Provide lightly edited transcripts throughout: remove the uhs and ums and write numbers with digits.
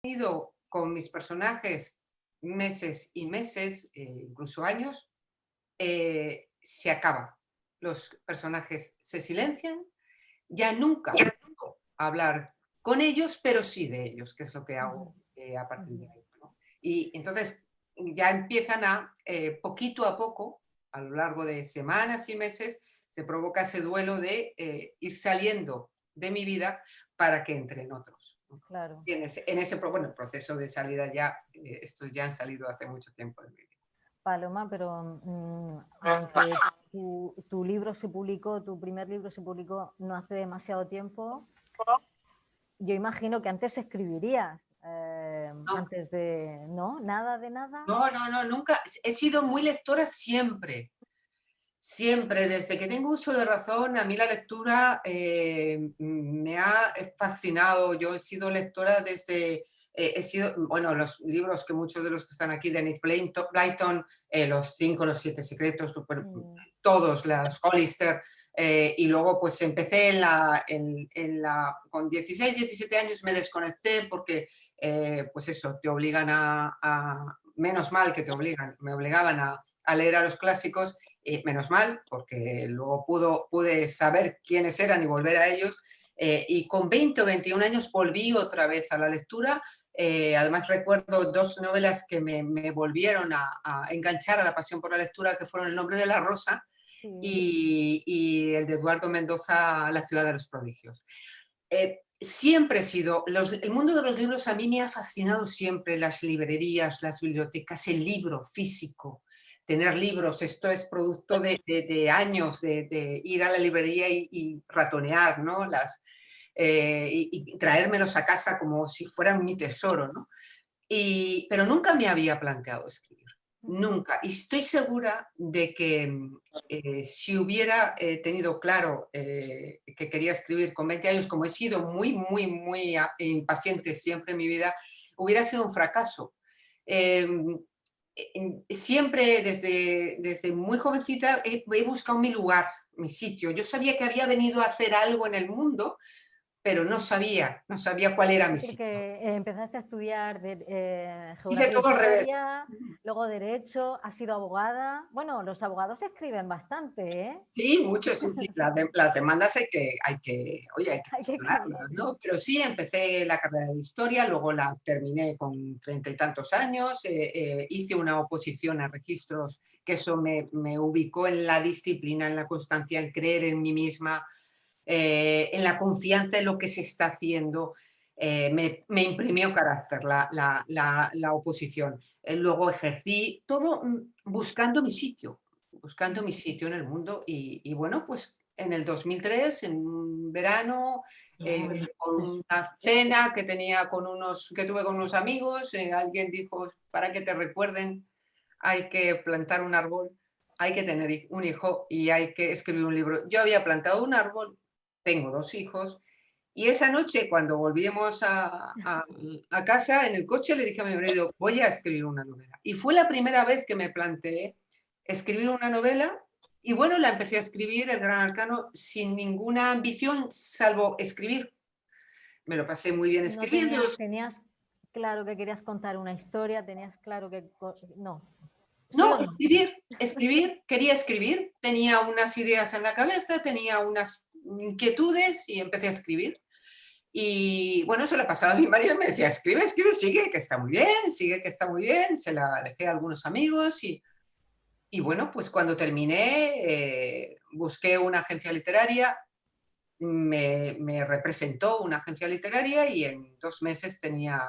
tenido con mis personajes meses y meses, incluso años, se acaba. Los personajes se silencian, ya nunca vuelvo a hablar con ellos, pero sí de ellos, que es lo que Ujú, hago a partir ujú. de ahí, ¿no? Y entonces ya empiezan poquito a poco, a lo largo de semanas y meses, se provoca ese duelo de ir saliendo de mi vida para que entren otros, ¿no? Claro. Y bueno, el proceso de salida ya, estos ya han salido hace mucho tiempo de mi vida. Paloma, pero aunque tu libro se publicó, tu primer libro se publicó no hace demasiado tiempo, yo imagino que antes escribirías, No, antes de, ¿no? Nada de nada. no, nunca. He sido muy lectora siempre. Siempre, desde que tengo uso de razón, a mí la lectura me ha fascinado. Yo he sido lectora desde, he sido, bueno, los libros que muchos de los que están aquí, de Enid Blyton, Los cinco, los siete secretos, Mm, todos, las Hollister, y luego pues empecé con 16, 17 años me desconecté porque, pues eso, te obligan menos mal que te obligan, me obligaban a leer a los clásicos, menos mal, porque luego pude saber quiénes eran y volver a ellos. Y con 20 o 21 años volví otra vez a la lectura. Además recuerdo dos novelas que me volvieron a enganchar a la pasión por la lectura, que fueron El nombre de la rosa sí. y el de Eduardo Mendoza, La ciudad de los prodigios. Siempre he sido, el mundo de los libros a mí me ha fascinado siempre, las librerías, las bibliotecas, el libro físico, tener libros. Esto es producto de años de ir a la librería y ratonear, ¿no? Y traérmelos a casa como si fueran mi tesoro, ¿no? Pero nunca me había planteado escribir, Ujú. nunca. Y estoy segura de que si hubiera tenido claro que quería escribir con 20 años, como he sido muy impaciente siempre en mi vida, hubiera sido un fracaso. Eh, Siempre desde muy jovencita he buscado mi lugar, mi sitio. Yo sabía que había venido a hacer algo en el mundo, pero no sabía cuál era mi Sí, porque sitio. empezaste a estudiar Hice geografía e todo al revés. historia, luego derecho, has sido abogada. Bueno, los abogados escriben bastante, ¿eh? Sí, mucho, sí, sí. Las demandas oye, hay que Hay que escribir. gestionarlas, ¿no? Pero sí, empecé la carrera de historia, luego la terminé con 30 y tantos años, hice una oposición a registros, que eso me ubicó en la disciplina, en la constancia, en creer en mí misma, en la confianza en lo que se está haciendo. Me imprimió carácter la oposición. Luego ejercí todo buscando mi sitio en el mundo y bueno, pues en el 2003, en un verano, con una cena que tuve con unos amigos, alguien dijo, para que te recuerden, hay que plantar un árbol, hay que tener un hijo y hay que escribir un libro. Yo había plantado un árbol, tengo dos hijos, y esa noche cuando volvimos a casa, en el coche le dije a mi marido, voy a escribir una novela. Y fue la primera vez que me planteé escribir una novela y bueno, la empecé a escribir, El Gran Arcano, sin ninguna ambición salvo escribir. Me lo pasé muy bien No escribiendo. tenías claro que querías contar una historia, tenías claro que... No, ¿sí No, o no? quería escribir, tenía unas ideas en la cabeza, tenía unas inquietudes y empecé a escribir. Y bueno, se la pasaba a mi marido y me decía, escribe, escribe, sigue, que está muy bien, sigue, que está muy bien. Se la dejé a algunos amigos y bueno, pues cuando terminé, busqué una agencia literaria, me representó una agencia literaria y en 2 meses tenía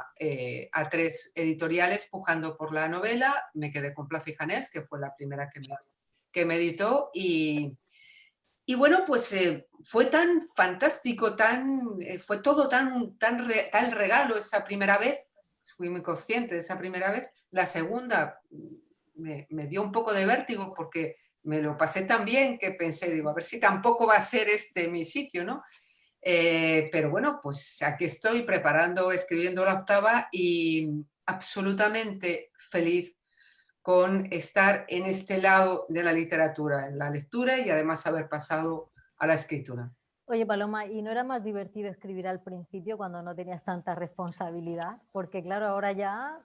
a 3 editoriales pujando por la novela. Me quedé con Plaza y Janés, que fue la primera que me editó y bueno, pues fue tan fantástico, fue todo tal regalo esa primera vez. Fui muy consciente de esa primera vez. La segunda me dio un poco de vértigo porque me lo pasé tan bien que pensé, digo, a ver si tampoco va a ser este mi sitio, ¿no? Pero bueno, pues aquí estoy preparando, escribiendo la octava y absolutamente feliz con estar en este lado de la literatura, en la lectura y además haber pasado a la escritura. Oye, Paloma, ¿y no era más divertido escribir al principio cuando no tenías tanta responsabilidad? Porque claro, ahora ya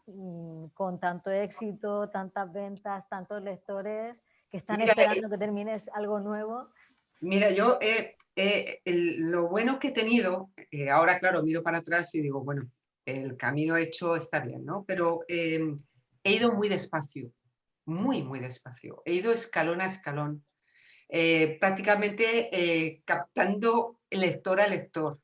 con tanto éxito, tantas ventas, tantos lectores que están Mira, esperando que termines algo nuevo. Mira, yo lo bueno que he tenido, ahora claro, miro para atrás y digo, bueno, el camino hecho está bien, ¿no? Pero he ido muy despacio, muy, muy despacio. He ido escalón a escalón, prácticamente captando lector a lector.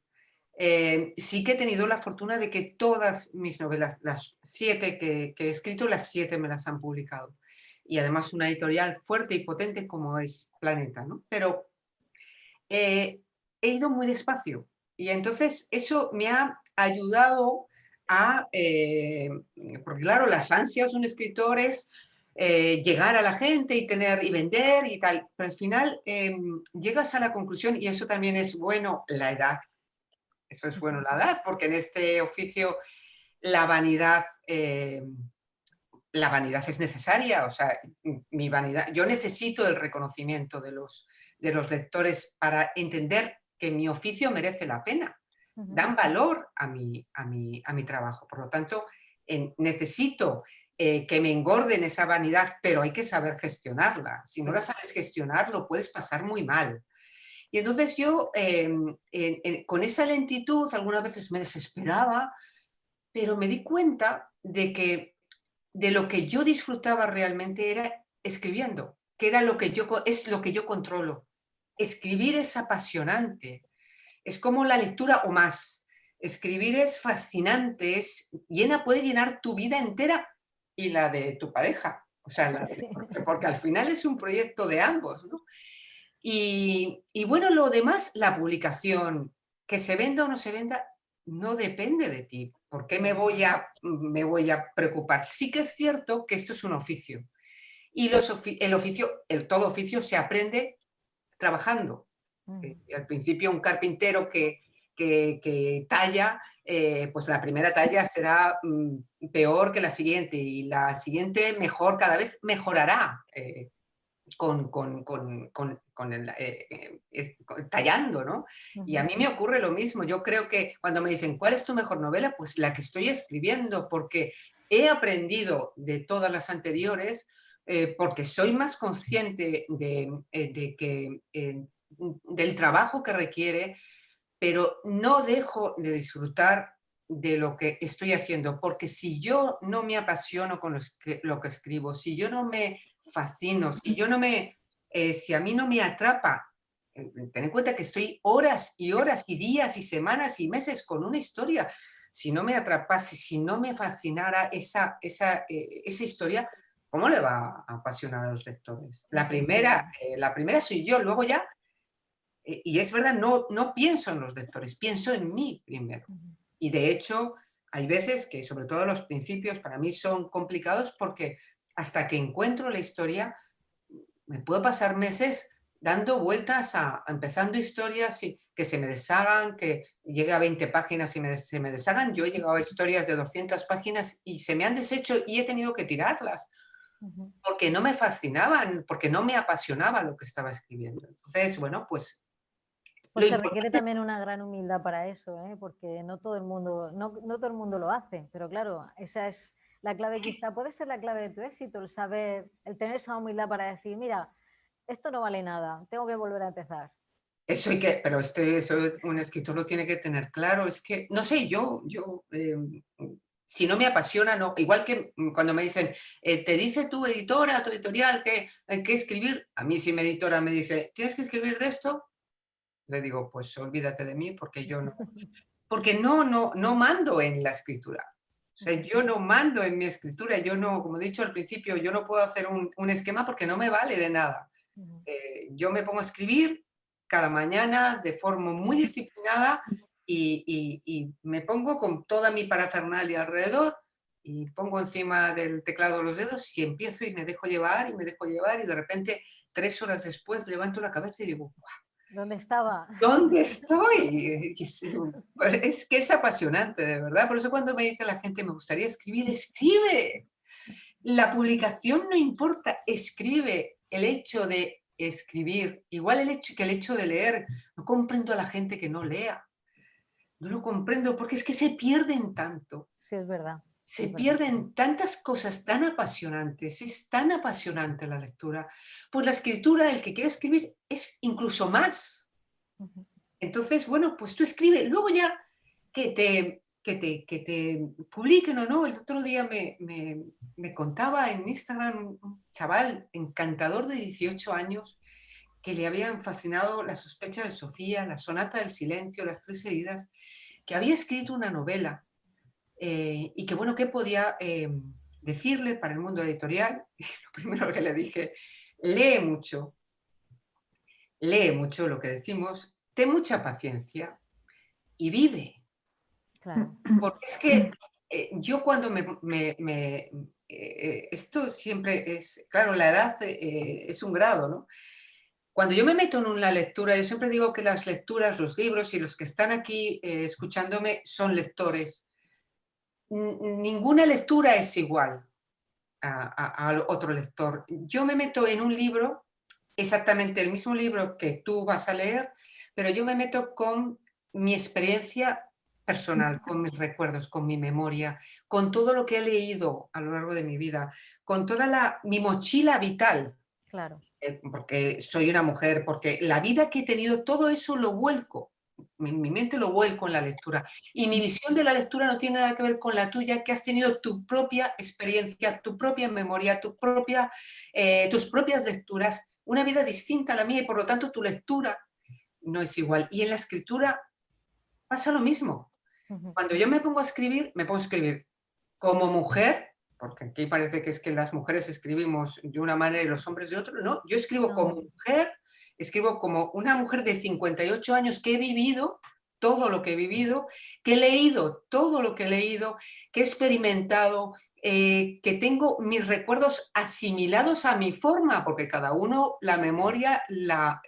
Sí que he tenido la fortuna de que todas mis novelas, las 7 que he escrito, las 7 me las han publicado. Y además una editorial fuerte y potente como es Planeta, ¿no? Pero he ido muy despacio y entonces eso me ha ayudado a, porque claro, las ansias de un escritor es llegar a la gente y tener y vender y tal, pero al final llegas a la conclusión y eso también es bueno, la edad, eso es bueno la edad, porque en este oficio la vanidad... la vanidad es necesaria, o sea, mi vanidad, yo necesito el reconocimiento de los lectores para entender que mi oficio merece la pena, dan valor a mi trabajo, por lo tanto, necesito que me engorden esa vanidad, pero hay que saber gestionarla, si no la sabes gestionar lo puedes pasar muy mal. Y entonces yo, con esa lentitud, algunas veces me desesperaba, pero me di cuenta de que de lo que yo disfrutaba realmente era escribiendo, que era lo que es lo que yo controlo. Escribir es apasionante, es como la lectura o más. Escribir es fascinante, puede llenar tu vida entera y la de tu pareja. O sea, Sí. porque al final es un proyecto de ambos, ¿no? Y bueno, lo demás, la publicación, que se venda o no se venda, no depende de ti. ¿Por qué me voy a preocupar? Sí que es cierto que esto es un oficio. Y el oficio, todo oficio se aprende trabajando. Al principio un carpintero que talla, pues la primera talla será peor que la siguiente y la siguiente mejor, cada vez mejorará. Tallando, ¿no? Y a mí me ocurre lo mismo. Yo creo que cuando me dicen, ¿cuál es tu mejor novela? Pues la que estoy escribiendo, porque he aprendido de todas las anteriores, porque soy más consciente del trabajo que requiere, pero no dejo de disfrutar de lo que estoy haciendo, porque si yo no me apasiono con lo que escribo, si yo no me fascino, si a mí no me atrapa, ten en cuenta que estoy horas y horas y días y semanas y meses con una historia, si no me atrapase, si no me fascinara esa historia, ¿cómo le va a apasionar a los lectores? Imposible. La primera soy yo, luego ya y es verdad, no pienso en los lectores, pienso en mí primero. Y de hecho, hay veces que, sobre todo los principios, para mí son complicados porque hasta que encuentro la historia, me puedo pasar meses dando vueltas empezando historias y que se me deshagan, que llegue a 20 páginas y se me deshagan. Yo he llegado a historias de 200 páginas y se me han deshecho y he tenido que tirarlas porque no me fascinaban, porque no me apasionaba lo que estaba escribiendo. Entonces, bueno, pues lo Pues se requiere importante. también una gran humildad para eso, ¿eh? Porque no todo el mundo, no todo el mundo lo hace, pero claro, esa es la clave quizá, puede ser la clave de tu éxito, el saber, el tener esa humildad para decir, mira, esto no vale nada, tengo que volver a empezar. Pero eso un escritor lo tiene que tener claro. Es que, no sé, si no me apasiona, no. Igual que cuando me dicen, te dice tu editora, tu editorial, que escribir. A mí si mi editora me dice, tienes que escribir de esto, le digo, pues olvídate de mí porque yo no. Porque no mando en la escritura. O sea, yo no mando en mi escritura, yo no, como he dicho al principio, yo no puedo hacer un esquema porque no me vale de nada. Yo me pongo a escribir cada mañana de forma muy disciplinada y me pongo con toda mi parafernalia alrededor y pongo encima del teclado los dedos y empiezo y me dejo llevar y me dejo llevar y de repente 3 horas después levanto la cabeza y digo, ¿Dónde estaba? ¿dónde estoy? Es que es apasionante, de verdad. Por eso cuando me dice la gente, me gustaría escribir, escribe. La publicación no importa, escribe. El hecho de escribir, igual que el hecho de leer, no comprendo a la gente que no lea. No lo comprendo porque es que se pierden tanto. Sí, es verdad, Se es verdad. pierden tantas cosas tan apasionantes, es tan apasionante la lectura. Pues la escritura, el que quiere escribir, es incluso más. Ujú. Entonces, bueno, pues tú escribe, luego ya que te publiquen o no. El otro día me contaba en Instagram un chaval encantador de 18 años que le habían fascinado La sospecha de Sofía, La sonata del silencio, Las tres heridas, que había escrito una novela y que bueno, ¿qué podía decirle para el mundo editorial? Y lo primero que le dije, lee mucho lo que decimos, ten mucha paciencia y vive. Claro, Porque es que yo cuando esto siempre es, claro, la edad es un grado, ¿no? Cuando yo me meto en una lectura, yo siempre digo que las lecturas, los libros y los que están aquí escuchándome son lectores. Ninguna lectura es igual a otro lector. Yo me meto en un libro, exactamente el mismo libro que tú vas a leer, pero yo me meto con mi experiencia personal, con mis recuerdos, con mi memoria, con todo lo que he leído a lo largo de mi vida, con toda mi mochila vital, claro. porque soy una mujer, porque la vida que he tenido, todo eso lo vuelco. Mi mente lo vuelco en la lectura. Y mi visión de la lectura no tiene nada que ver con la tuya, que has tenido tu propia experiencia, tu propia memoria, tus propias lecturas, una vida distinta a la mía y por lo tanto tu lectura no es igual. Y en la escritura pasa lo mismo. Ujú. Cuando yo me pongo a escribir como mujer, porque aquí parece que es que las mujeres escribimos de una manera y los hombres de otra, no, yo escribo como No, mujer, escribo como una mujer de 58 años que he vivido todo lo que he vivido, que he leído todo lo que he leído, que he experimentado, que tengo mis recuerdos asimilados a mi forma, porque cada uno la memoria la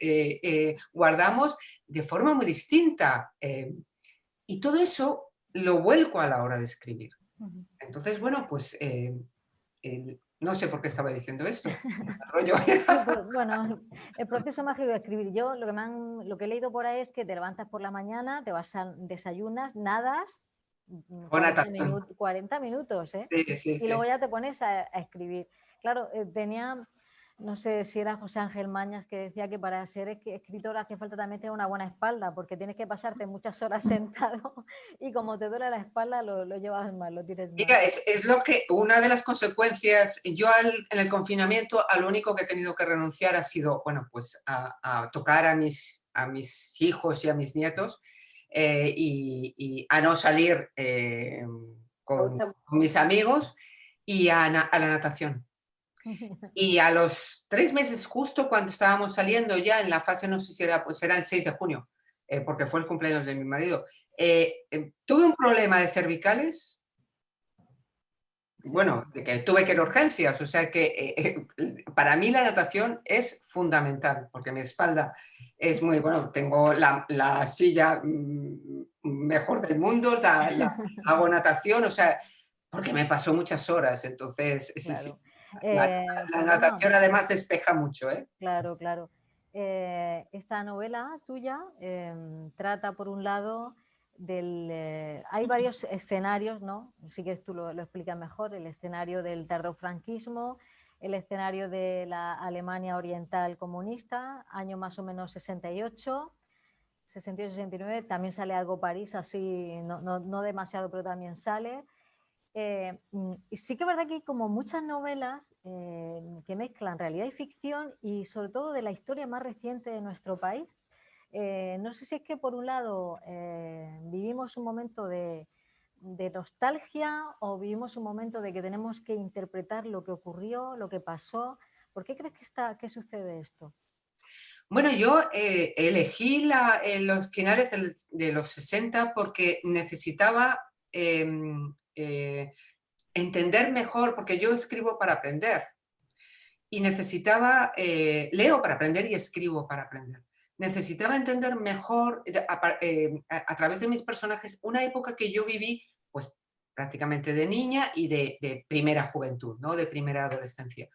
guardamos de forma muy distinta. Y todo eso lo vuelco a la hora de escribir. ujú. Entonces, bueno, pues no sé por qué estaba diciendo esto. Rollo. Sí, bueno, el proceso mágico de escribir. Yo lo que he leído por ahí es que te levantas por la mañana, te vas desayunas, nadas, O natación. 40 minutos, ¿eh? Sí, sí, Y luego sí. ya te pones a escribir. Claro, tenía, no sé si era José Ángel Mañas que decía que para ser escritor hace falta también tener una buena espalda, porque tienes que pasarte muchas horas sentado y como te duele la espalda lo llevas mal, lo tienes mal. Mira, es lo que una de las consecuencias, yo en el confinamiento a lo único que he tenido que renunciar ha sido, bueno, pues a tocar a mis hijos y a mis nietos y a no salir con mis amigos y a la natación. Y a los 3 meses, justo cuando estábamos saliendo ya en la fase, no sé si era, pues era el 6 de junio, porque fue el cumpleaños de mi marido, tuve un problema de cervicales, Sí, bueno, de que tuve que ir a urgencias, o sea que para mí la natación es fundamental, porque mi espalda es muy, bueno, tengo la silla mejor del mundo, hago natación, o sea, porque me pasó muchas horas, entonces, sí, sí. claro. La, la Pues bueno, natación además despeja mucho, ¿eh? claro, claro. Esta novela tuya trata, por un lado, hay varios escenarios, ¿no? Sí que tú lo explicas mejor, el escenario del tardofranquismo, el escenario de la Alemania oriental comunista, año más o menos 68, 68-69, también sale algo París, así, no demasiado, pero también sale. Y sí que es verdad que hay como muchas novelas que mezclan realidad y ficción y sobre todo de la historia más reciente de nuestro país. No sé si es que por un lado vivimos un momento de nostalgia o vivimos un momento de que tenemos que interpretar lo que ocurrió, lo que pasó. ¿Por qué crees que sucede esto? Bueno, yo elegí los finales de los 60 porque necesitaba entender mejor, porque yo escribo para aprender y leo para aprender y escribo para aprender. Necesitaba entender mejor a través de mis personajes una época que yo viví, pues prácticamente de niña y de primera juventud, ¿no? De primera adolescencia.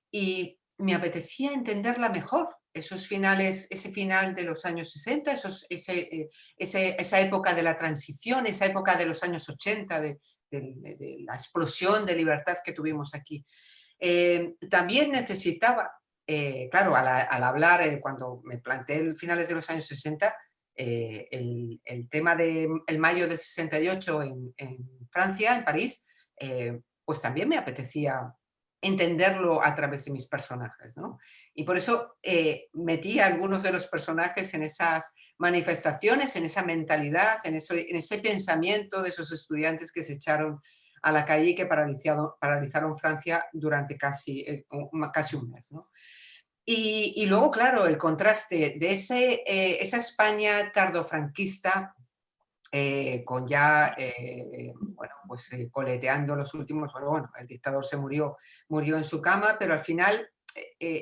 Y me apetecía entenderla mejor. esos finales, ese final de los años 60, esa época de la transición, esa época de los años 80, de la explosión de libertad que tuvimos aquí. También necesitaba, claro, al hablar, cuando me planteé en finales de los años 60, el tema del mayo del 68 en Francia, en París, pues también me apetecía entenderlo a través de mis personajes, ¿no? Y por eso metí a algunos de los personajes en esas manifestaciones, en esa mentalidad, en ese pensamiento de esos estudiantes que se echaron a la calle y que paralizaron Francia durante casi un mes, ¿no? Y luego, claro, el contraste de esa España tardofranquista, con ya, bueno, pues coleteando los últimos, bueno, el dictador murió en su cama, pero al final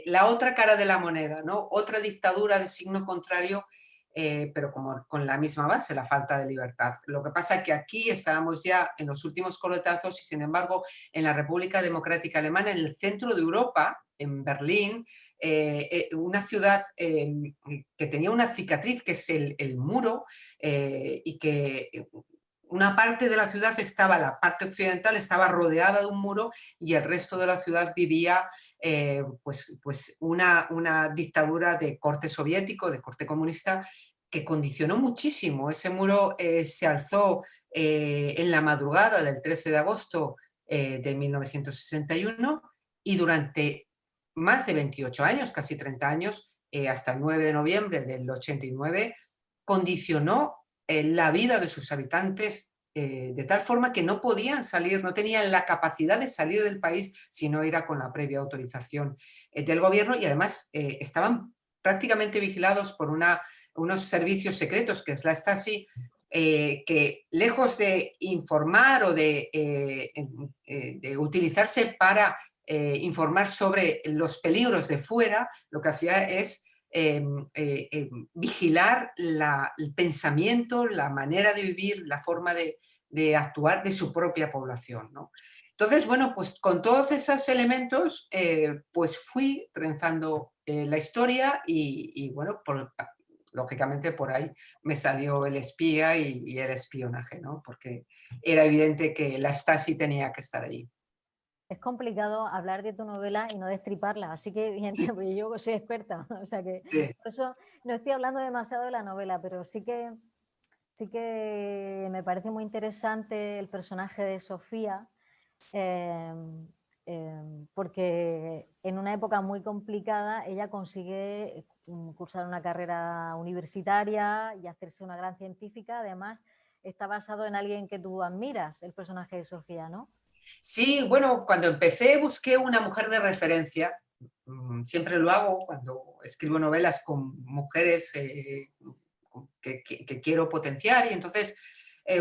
la otra cara de la moneda, ¿no? Otra dictadura de signo contrario, pero como con la misma base, la falta de libertad. Lo que pasa es que aquí estábamos ya en los últimos coletazos y, sin embargo, en la República Democrática Alemana, en el centro de Europa, en Berlín, una ciudad que tenía una cicatriz, que es el muro, y que una parte de la ciudad la parte occidental estaba rodeada de un muro y el resto de la ciudad vivía pues una dictadura de corte soviético, de corte comunista, que condicionó muchísimo. Ese muro se alzó en la madrugada del 13 de agosto de 1961 y durante más de 28 años, casi 30 años, hasta el 9 de noviembre del 89, condicionó la vida de sus habitantes de tal forma que no podían salir, no tenían la capacidad de salir del país si no era con la previa autorización del gobierno, y además estaban prácticamente vigilados por unos servicios secretos, que es la Stasi, que lejos de informar o de utilizarse para informar sobre los peligros de fuera, lo que hacía es vigilar el pensamiento, la manera de vivir, la forma de actuar de su propia población, ¿no? Entonces, bueno, pues con todos esos elementos, pues fui trenzando la historia y bueno, lógicamente por ahí me salió el espía y el espionaje, ¿no? Porque era evidente que la Stasi tenía que estar allí. Es complicado hablar de tu novela y no destriparla, así que bien, pues yo soy experta, o sea que Sí. por eso no estoy hablando demasiado de la novela, pero sí que me parece muy interesante el personaje de Sofía, eh, porque en una época muy complicada ella consigue cursar una carrera universitaria y hacerse una gran científica. Además, está basado en alguien que tú admiras, el personaje de Sofía, ¿no? Sí, bueno, cuando empecé busqué una mujer de referencia. Siempre lo hago cuando escribo novelas con mujeres que quiero potenciar, y entonces,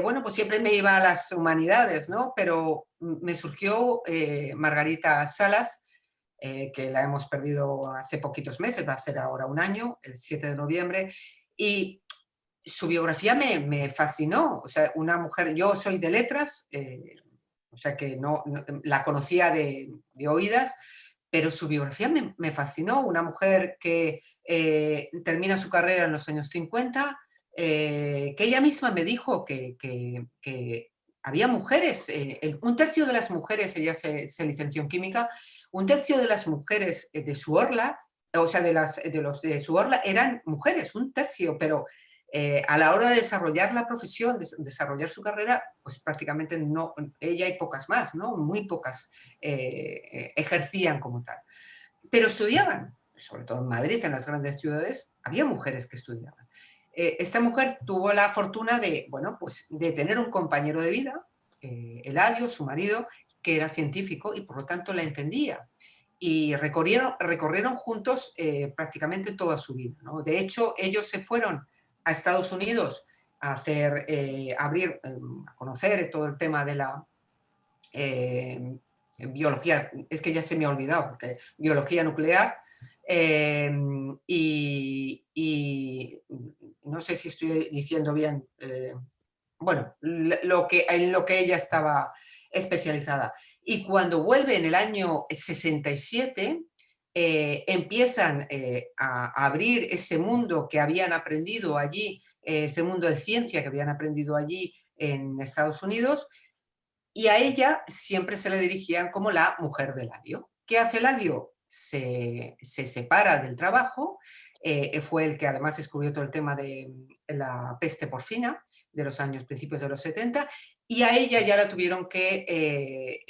bueno, pues siempre me iba a las humanidades, ¿no? Pero me surgió Margarita Salas, que la hemos perdido hace poquitos meses, va a hacer ahora un año, el 7 de noviembre, y su biografía me fascinó. O sea, una mujer, yo soy de letras, o sea que no la conocía de oídas, pero su biografía me fascinó. Una mujer que termina su carrera en los años 50, que ella misma me dijo que había mujeres, un tercio de las mujeres, ella se licenció en química, un tercio de las mujeres de su orla, o sea, los de su orla eran mujeres, un tercio, pero a la hora de desarrollar la profesión, de desarrollar su carrera, pues prácticamente no, ella y pocas más, ¿no? Muy pocas ejercían como tal. Pero estudiaban, sobre todo en Madrid, en las grandes ciudades, había mujeres que estudiaban. Esta mujer tuvo la fortuna de, bueno, pues de tener un compañero de vida, Eladio, su marido, que era científico y por lo tanto la entendía. Y recorrieron juntos prácticamente toda su vida, ¿no? De hecho, ellos se fueron a Estados Unidos a hacer, a conocer todo el tema de la biología, es que ya se me ha olvidado, porque biología nuclear, y no sé si estoy diciendo bien, bueno, en lo que ella estaba especializada. Y cuando vuelve en el año 67, empiezan a abrir ese mundo que habían aprendido allí, ese mundo de ciencia que habían aprendido allí en Estados Unidos, y a ella siempre se le dirigían como la mujer de Ladio. ¿Qué hace Ladio? Se separa del trabajo, fue el que además descubrió todo el tema de la peste porcina de los años principios de los 70, y a ella ya la tuvieron que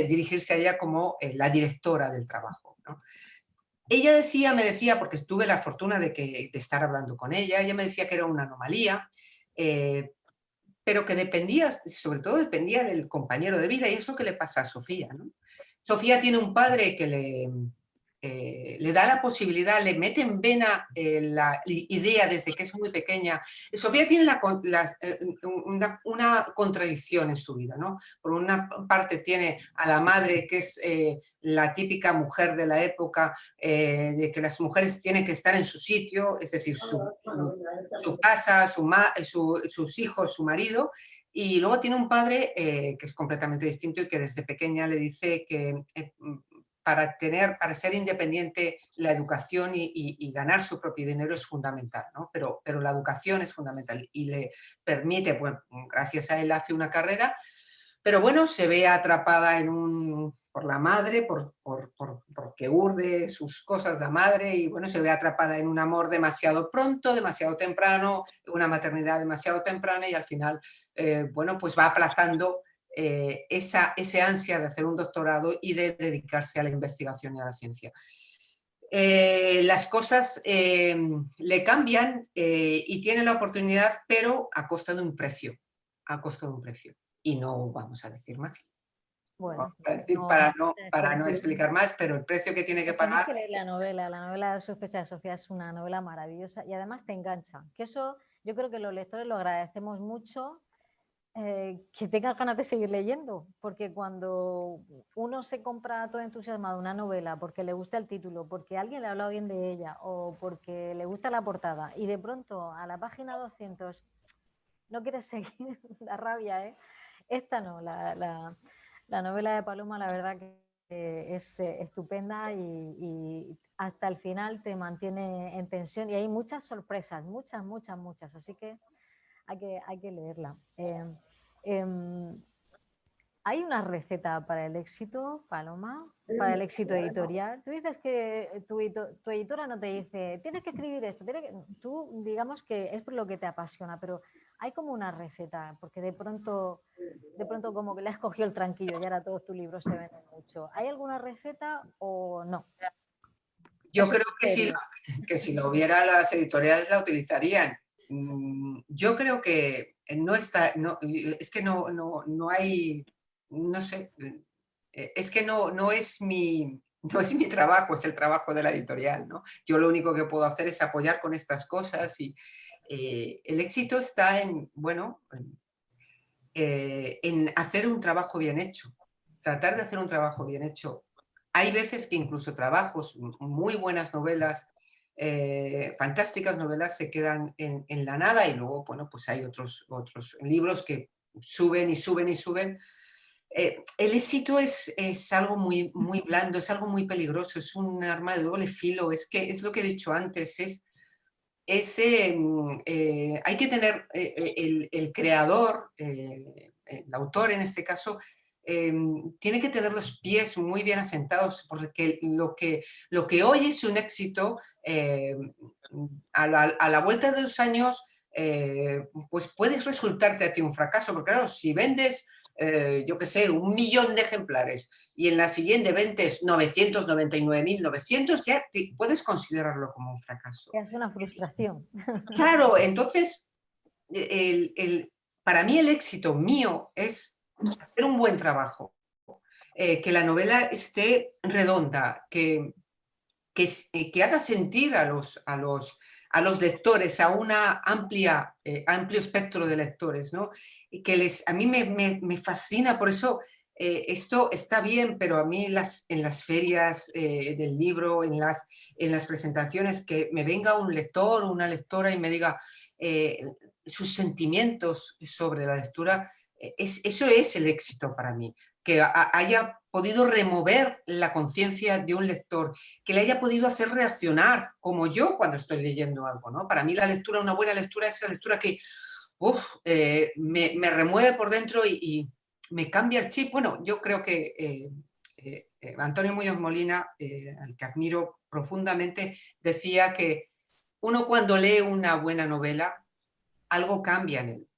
dirigirse a ella como la directora del trabajo, ¿no? Ella decía, me decía, porque tuve la fortuna de estar hablando con ella me decía que era una anomalía, pero que dependía, sobre todo dependía del compañero de vida, y es lo que le pasa a Sofía, ¿no? Sofía tiene un padre que le da la posibilidad, le mete en vena la idea desde que es muy pequeña. Sofía tiene una contradicción en su vida, ¿no? Por una parte tiene a la madre, que es la típica mujer de la época, de que las mujeres tienen que estar en su sitio, es decir, su casa, sus hijos, su marido, y luego tiene un padre que es completamente distinto y que desde pequeña le dice que para ser independiente la educación y ganar su propio dinero es fundamental, ¿no? Pero la educación es fundamental y le permite, bueno, gracias a él hace una carrera, pero bueno, se ve atrapada por la madre, porque urde sus cosas la madre, y bueno, se ve atrapada en un amor demasiado pronto, demasiado temprano, una maternidad demasiado temprana, y al final, bueno, pues va aplazando ese ansia de hacer un doctorado y de dedicarse a la investigación y a la ciencia. Las cosas le cambian y tiene la oportunidad, pero a costa de un precio, a costa de un precio. Y no vamos a decir más. Bueno, Vamos a decir no, para no explicar más, pero el precio que tiene que tenéis pagar. que leer la novela de Sospecha de Sofía es una novela maravillosa y además te engancha. Que eso yo creo que los lectores lo agradecemos mucho, que tengas ganas de seguir leyendo, porque cuando uno se compra todo entusiasmado una novela porque le gusta el título, porque alguien le ha hablado bien de ella o porque le gusta la portada y de pronto a la página 200 no quieres seguir, la rabia, ¿eh? Esta no, la novela de Paloma la verdad que es estupenda y hasta el final te mantiene en tensión y hay muchas sorpresas, muchas, así que hay que leerla. ¿Hay una receta para el éxito, Paloma? Para el éxito editorial. Tú dices que tu editora no te dice, tienes que escribir esto, tú digamos que es por lo que te apasiona, pero hay como una receta, porque de pronto como que le has cogido el tranquillo y ahora todos tus libros se venden mucho. ¿Hay alguna receta o no? Yo creo que si lo hubiera, las editoriales la utilizarían. Yo creo que no está, es que no hay, no sé, es que no es no es mi trabajo, es el trabajo de la editorial, ¿no? Yo lo único que puedo hacer es apoyar con estas cosas y el éxito está en, bueno, en hacer un trabajo bien hecho, tratar de hacer un trabajo bien hecho. Hay veces que incluso trabajos, muy buenas novelas, fantásticas novelas, se quedan en la nada, y luego, bueno, pues hay otros libros que suben y suben y suben. El éxito es algo muy blando, es algo muy peligroso, es un arma de doble filo, es lo que he dicho antes, hay que tener el creador, el autor en este caso, tiene que tener los pies muy bien asentados, porque lo que hoy es un éxito, a la vuelta de los años, pues puede resultarte a ti un fracaso, porque claro, si vendes, yo qué sé, 1.000.000 de ejemplares y en la siguiente vendes 999.900, ya puedes considerarlo como un fracaso. Es una frustración. Claro, entonces, para mí el éxito mío es hacer un buen trabajo, que la novela esté redonda, que haga sentir a los lectores, a una amplio espectro de lectores, ¿no? Y a mí me fascina, por eso esto está bien, pero a mí en las ferias del libro, en las presentaciones, que me venga un lector o una lectora y me diga sus sentimientos sobre la lectura, Eso es el éxito para mí, que haya podido remover la conciencia de un lector, que le haya podido hacer reaccionar, como yo cuando estoy leyendo algo, ¿no? Para mí la lectura, una buena lectura, es esa lectura que me remueve por dentro y me cambia el chip. Bueno, yo creo que Antonio Muñoz Molina, al que admiro profundamente, decía que uno cuando lee una buena novela, algo cambia en él.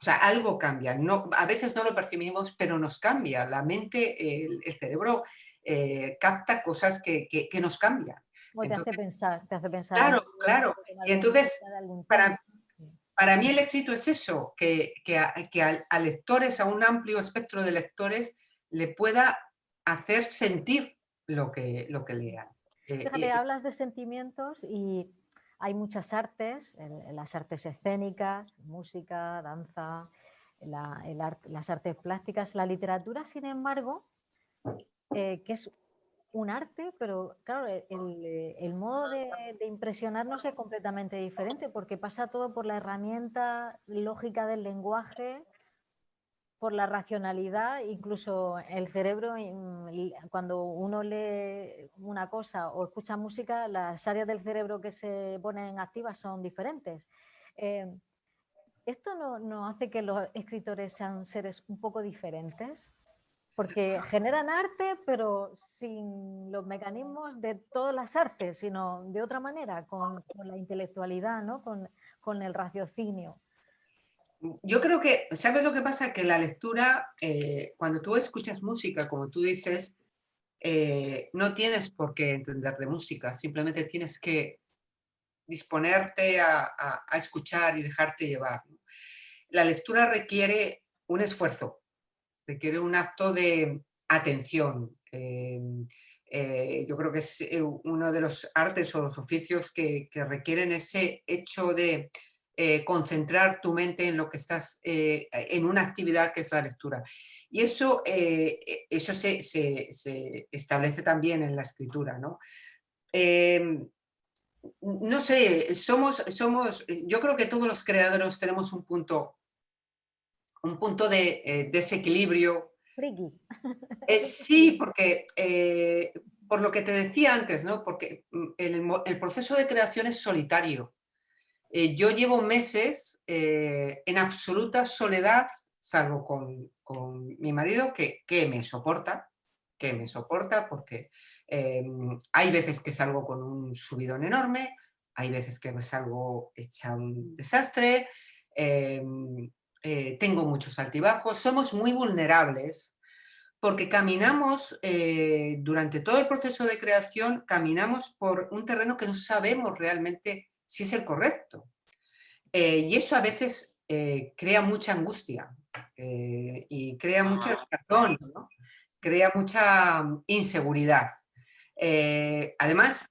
O sea, algo cambia. No, a veces no lo percibimos, pero nos cambia. La mente, el cerebro capta cosas que nos cambian. O te hace Entonces, pensar, en claro, algo, claro. te tomar Y entonces, conciencia de algún tema. para, para mí el éxito es eso, que a lectores, a un amplio espectro de lectores, le pueda hacer sentir lo que lean. Fíjate, hablas de sentimientos y hay muchas artes, las artes escénicas, música, danza, las artes plásticas, la literatura, sin embargo, que es un arte, pero claro, el modo de impresionarnos es completamente diferente porque pasa todo por la herramienta lógica del lenguaje, por la racionalidad, incluso el cerebro, cuando uno lee una cosa o escucha música, las áreas del cerebro que se ponen activas son diferentes. ¿Esto no hace que los escritores sean seres un poco diferentes? Porque generan arte, pero sin los mecanismos de todas las artes, sino de otra manera, con la intelectualidad, ¿no? Con el raciocinio. Yo creo que, ¿sabes lo que pasa? Que la lectura, cuando tú escuchas música, como tú dices, no tienes por qué entender de música, simplemente tienes que disponerte a escuchar y dejarte llevar, ¿no? La lectura requiere un esfuerzo, requiere un acto de atención. Yo creo que es uno de los artes o los oficios que requieren ese hecho de concentrar tu mente en lo que estás, en una actividad que es la lectura. Y eso se establece también en la escritura, ¿no? No sé, yo creo que todos los creadores tenemos un punto de desequilibrio. Friki. Sí, porque por lo que te decía antes, ¿no? Porque el proceso de creación es solitario. Yo llevo meses en absoluta soledad, salvo con mi marido, que me soporta porque hay veces que salgo con un subidón enorme, hay veces que salgo hecha un desastre, eh, tengo muchos altibajos, somos muy vulnerables porque caminamos, durante todo el proceso de creación, caminamos por un terreno que no sabemos realmente si es el correcto. Y eso a veces crea mucha angustia y crea mucha desazón, ¿no? Crea mucha inseguridad. Además,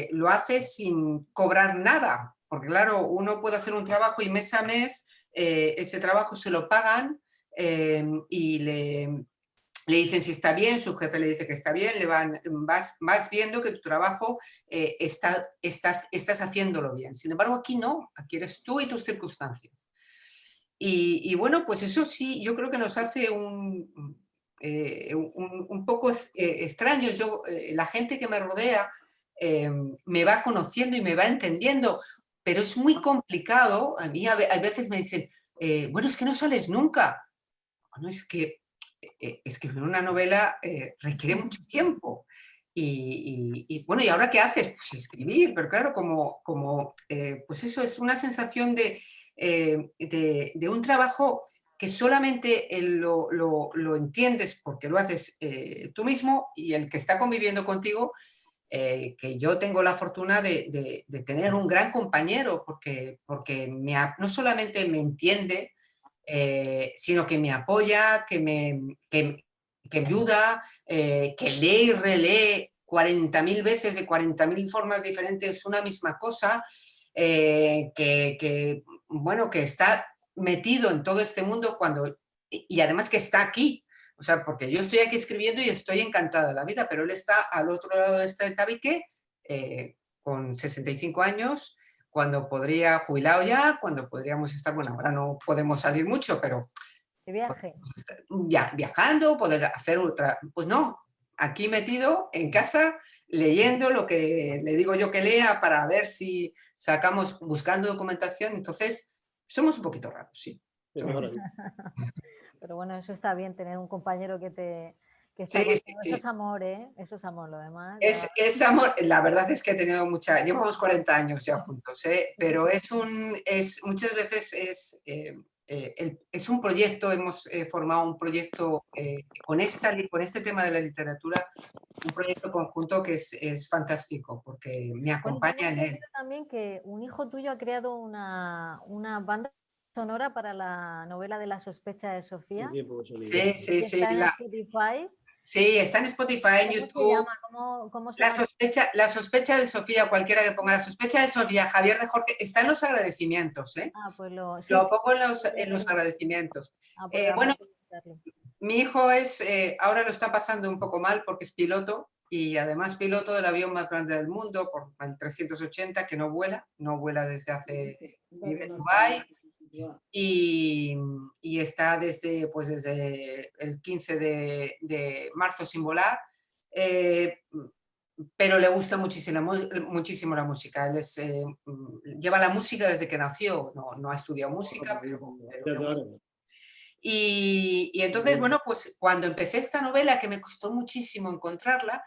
lo hace sin cobrar nada, porque claro, uno puede hacer un trabajo y mes a mes ese trabajo se lo pagan y le dicen si está bien, su jefe le dice que está bien, vas viendo que tu trabajo estás haciéndolo bien. Sin embargo, aquí no, aquí eres tú y tus circunstancias. Y bueno, pues eso sí, yo creo que nos hace un poco extraño. La gente que me rodea me va conociendo y me va entendiendo, pero es muy complicado. A mí a veces me dicen, bueno, es que no sales nunca. Bueno, es que escribir una novela requiere mucho tiempo. Bueno, ¿y ahora qué haces? Pues escribir, pero claro, pues eso es una sensación de un trabajo que solamente lo entiendes porque lo haces tú mismo y el que está conviviendo contigo, que yo tengo la fortuna de tener un gran compañero porque no solamente me entiende, sino que me apoya, que me ayuda, que lee y relee 40.000 veces de 40.000 formas diferentes una misma cosa, bueno, que está metido en todo este mundo y además que está aquí. O sea, porque yo estoy aquí escribiendo y estoy encantada de la vida, pero él está al otro lado de este tabique con 65 años, cuando podría, jubilado ya, cuando podríamos estar, bueno, ahora no podemos salir mucho, pero de viaje. Ya, viajando, poder hacer otra. Pues no, aquí metido en casa, leyendo lo que le digo yo que lea para ver si sacamos, buscando documentación. Entonces, somos un poquito raros, sí. Pero bueno, eso está bien, tener un compañero que está Sí, sí, contigo. Eso sí. es amor, ¿eh? Eso es amor, lo demás. Ya... Es amor, la verdad es que he tenido mucha, llevamos 40 años ya juntos, ¿eh? Pero muchas veces es un proyecto, hemos formado un proyecto con este tema de la literatura, un proyecto conjunto que es fantástico porque me Bueno, tengo acompaña en él. entendido también que un hijo tuyo ha creado una banda sonora para la novela de La sospecha de Sofía. Sí, sí, Y sí, está en Spotify. sí, está en Spotify, en ¿Cómo se YouTube. llama? ¿Cómo se llama? La sospecha de Sofía, cualquiera que ponga la sospecha de Sofía, Javier de Jorge, está en los agradecimientos, ¿eh? Ah, pues sí, Lo sí. pongo en los agradecimientos. Ah, pues Bueno, habrá que buscarlo. mi hijo ahora lo está pasando un poco mal porque es piloto y además piloto del avión más grande del mundo, por el 380, que no vuela desde hace, vive en Dubái y está desde el 15 de marzo sin volar. Pero le gusta muchísimo la música. Él lleva la música desde que nació, no ha estudiado música, pero y entonces, bueno, pues cuando empecé esta novela, que me costó muchísimo encontrarla,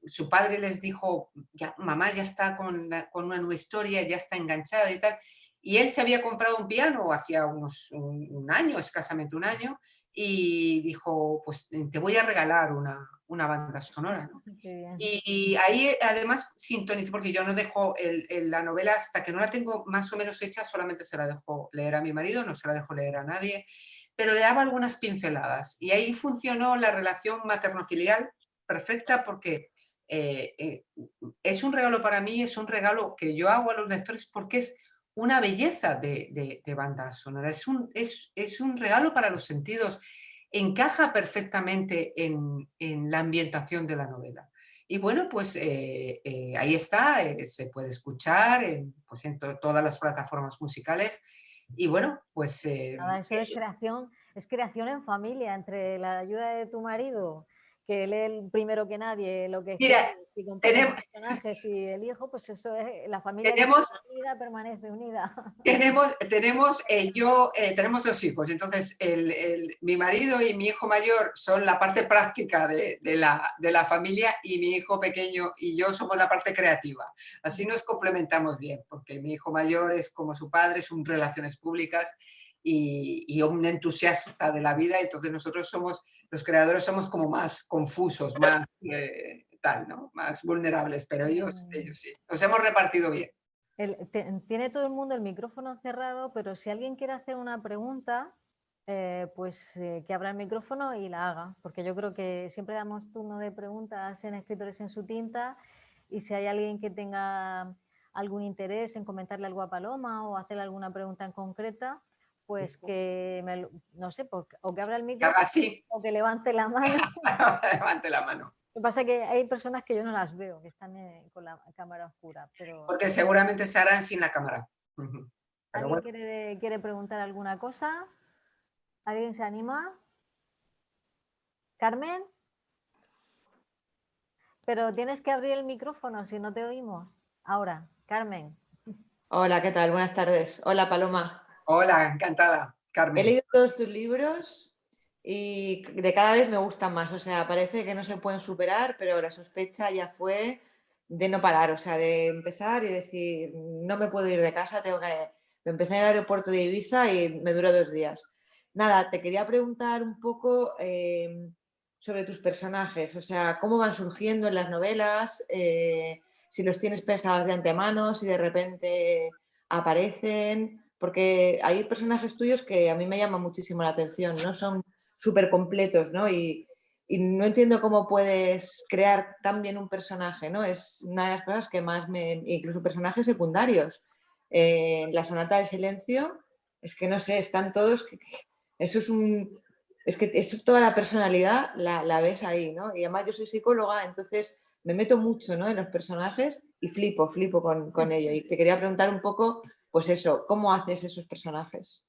su padre les dijo, ya, mamá ya está con una nueva historia, ya está enganchada y tal. Y él se había comprado un piano hacía un año, escasamente un año, y dijo, pues te voy a regalar una banda sonora, ¿no? Qué bien. Y ahí además sintonizo, porque yo no dejo la novela hasta que no la tengo más o menos hecha, solamente se la dejo leer a mi marido, no se la dejo leer a nadie, pero le daba algunas pinceladas. Y ahí funcionó la relación materno-filial perfecta porque es un regalo para mí, es un regalo que yo hago a los lectores porque es una belleza de banda sonora, es un regalo para los sentidos, encaja perfectamente en la ambientación de la novela. Y bueno, pues ahí está, se puede escuchar pues en todas las plataformas musicales. Y bueno, pues Nada, eso es creación en familia, entre la ayuda de tu marido, que lee primero que nadie lo que mira, escribes y compone tenemos, personajes y el hijo, pues eso es, la familia que tenemos, está unida permanece unida. tenemos dos hijos, entonces mi marido y mi hijo mayor son la parte práctica de la familia y mi hijo pequeño y yo somos la parte creativa. Así nos complementamos bien, porque mi hijo mayor es como su padre, es un relaciones públicas y un entusiasta de la vida, entonces nosotros los creadores somos como más confusos, más tal, ¿no? Más vulnerables, pero ellos sí, nos hemos repartido bien. Tiene todo el mundo el micrófono cerrado, pero si alguien quiere hacer una pregunta, pues que abra el micrófono y la haga, porque yo creo que siempre damos turno de preguntas en Escritores en su tinta y si hay alguien que tenga algún interés en comentarle algo a Paloma o hacerle alguna pregunta en concreta, pues no sé, pues, o que abra el micrófono Así, o que levante la mano. levante la mano. Lo que pasa es que hay personas que yo no las veo, que están con la cámara oscura, pero... Porque seguramente se harán sin la cámara. Pero ¿Alguien bueno. quiere preguntar alguna cosa? ¿Alguien se anima? ¿Carmen? Pero tienes que abrir el micrófono si no te oímos. Ahora, Carmen. Hola, ¿qué tal? Buenas tardes. Hola, Paloma. Hola, encantada, He Carmen. leído todos tus libros y de cada vez me gustan más. O sea, parece que no se pueden superar, pero La sospecha ya fue de no parar. O sea, de empezar y decir, no me puedo ir de casa, tengo que... Me empecé en el aeropuerto de Ibiza y me duró 2 días. Nada, te quería preguntar un poco sobre tus personajes. O sea, cómo van surgiendo en las novelas, si los tienes pensados de antemano, si de repente aparecen, porque hay personajes tuyos que a mí me llaman muchísimo la atención, ¿no? Son súper completos, ¿no? Y no entiendo cómo puedes crear tan bien un personaje, ¿no? Es una de las cosas que más incluso personajes secundarios. La sonata del silencio, es que no sé, están todos... Eso es un... Es que toda la personalidad la ves ahí, ¿no? Y además yo soy psicóloga, entonces me meto mucho, ¿no?, en los personajes y flipo con ello. Y te quería preguntar un poco, pues eso, ¿cómo haces esos personajes?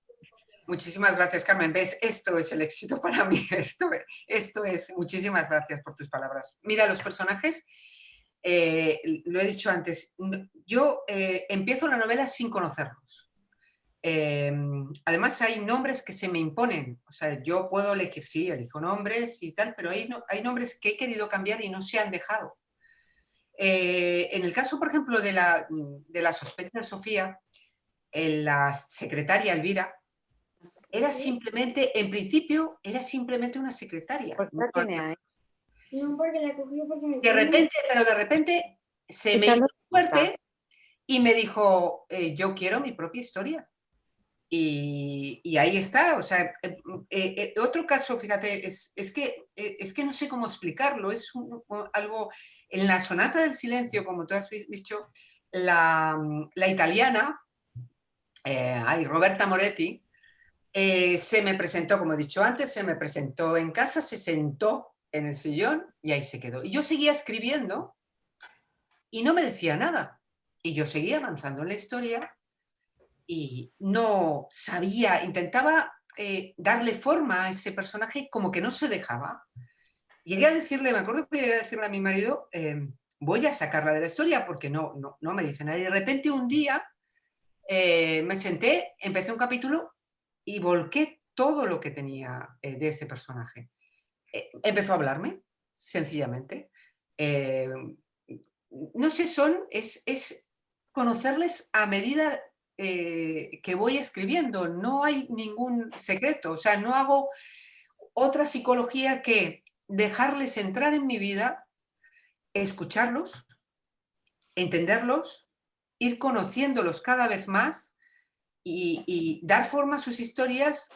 Muchísimas gracias, Carmen. ¿Ves? Esto es el éxito para mí. Esto es. Muchísimas gracias por tus palabras. Mira, los personajes, lo he dicho antes, yo empiezo la novela sin conocerlos. Además hay nombres que se me imponen, o sea, yo puedo elegir, sí, elijo nombres y tal, pero hay nombres que he querido cambiar y no se han dejado. En el caso, por ejemplo, de la sospecha de Sofía, la secretaria Elvira, era simplemente, en principio, era simplemente una secretaria. Pues la tiene ahí. No, porque la cogió porque me De repente se me hizo fuerte y me dijo, yo quiero mi propia historia. Y ahí está, o sea, otro caso, fíjate, es que no sé cómo explicarlo, es algo, en la Sonata del Silencio, como tú has dicho, la italiana, Roberta Moretti, se me presentó, como he dicho antes, se me presentó en casa, se sentó en el sillón y ahí se quedó. Y yo seguía escribiendo y no me decía nada. Y yo seguía avanzando en la historia y no sabía, intentaba darle forma a ese personaje como que no se dejaba. Llegué a decirle, me acuerdo que llegué a decirle a mi marido, voy a sacarla de la historia porque no me dice nada. Y de repente un día me senté, empecé un capítulo y volqué todo lo que tenía de ese personaje. Empezó a hablarme, sencillamente. No sé, es conocerles a medida que voy escribiendo. No hay ningún secreto, o sea, no hago otra psicología que dejarles entrar en mi vida, escucharlos, entenderlos, ir conociéndolos cada vez más y dar forma a sus historias,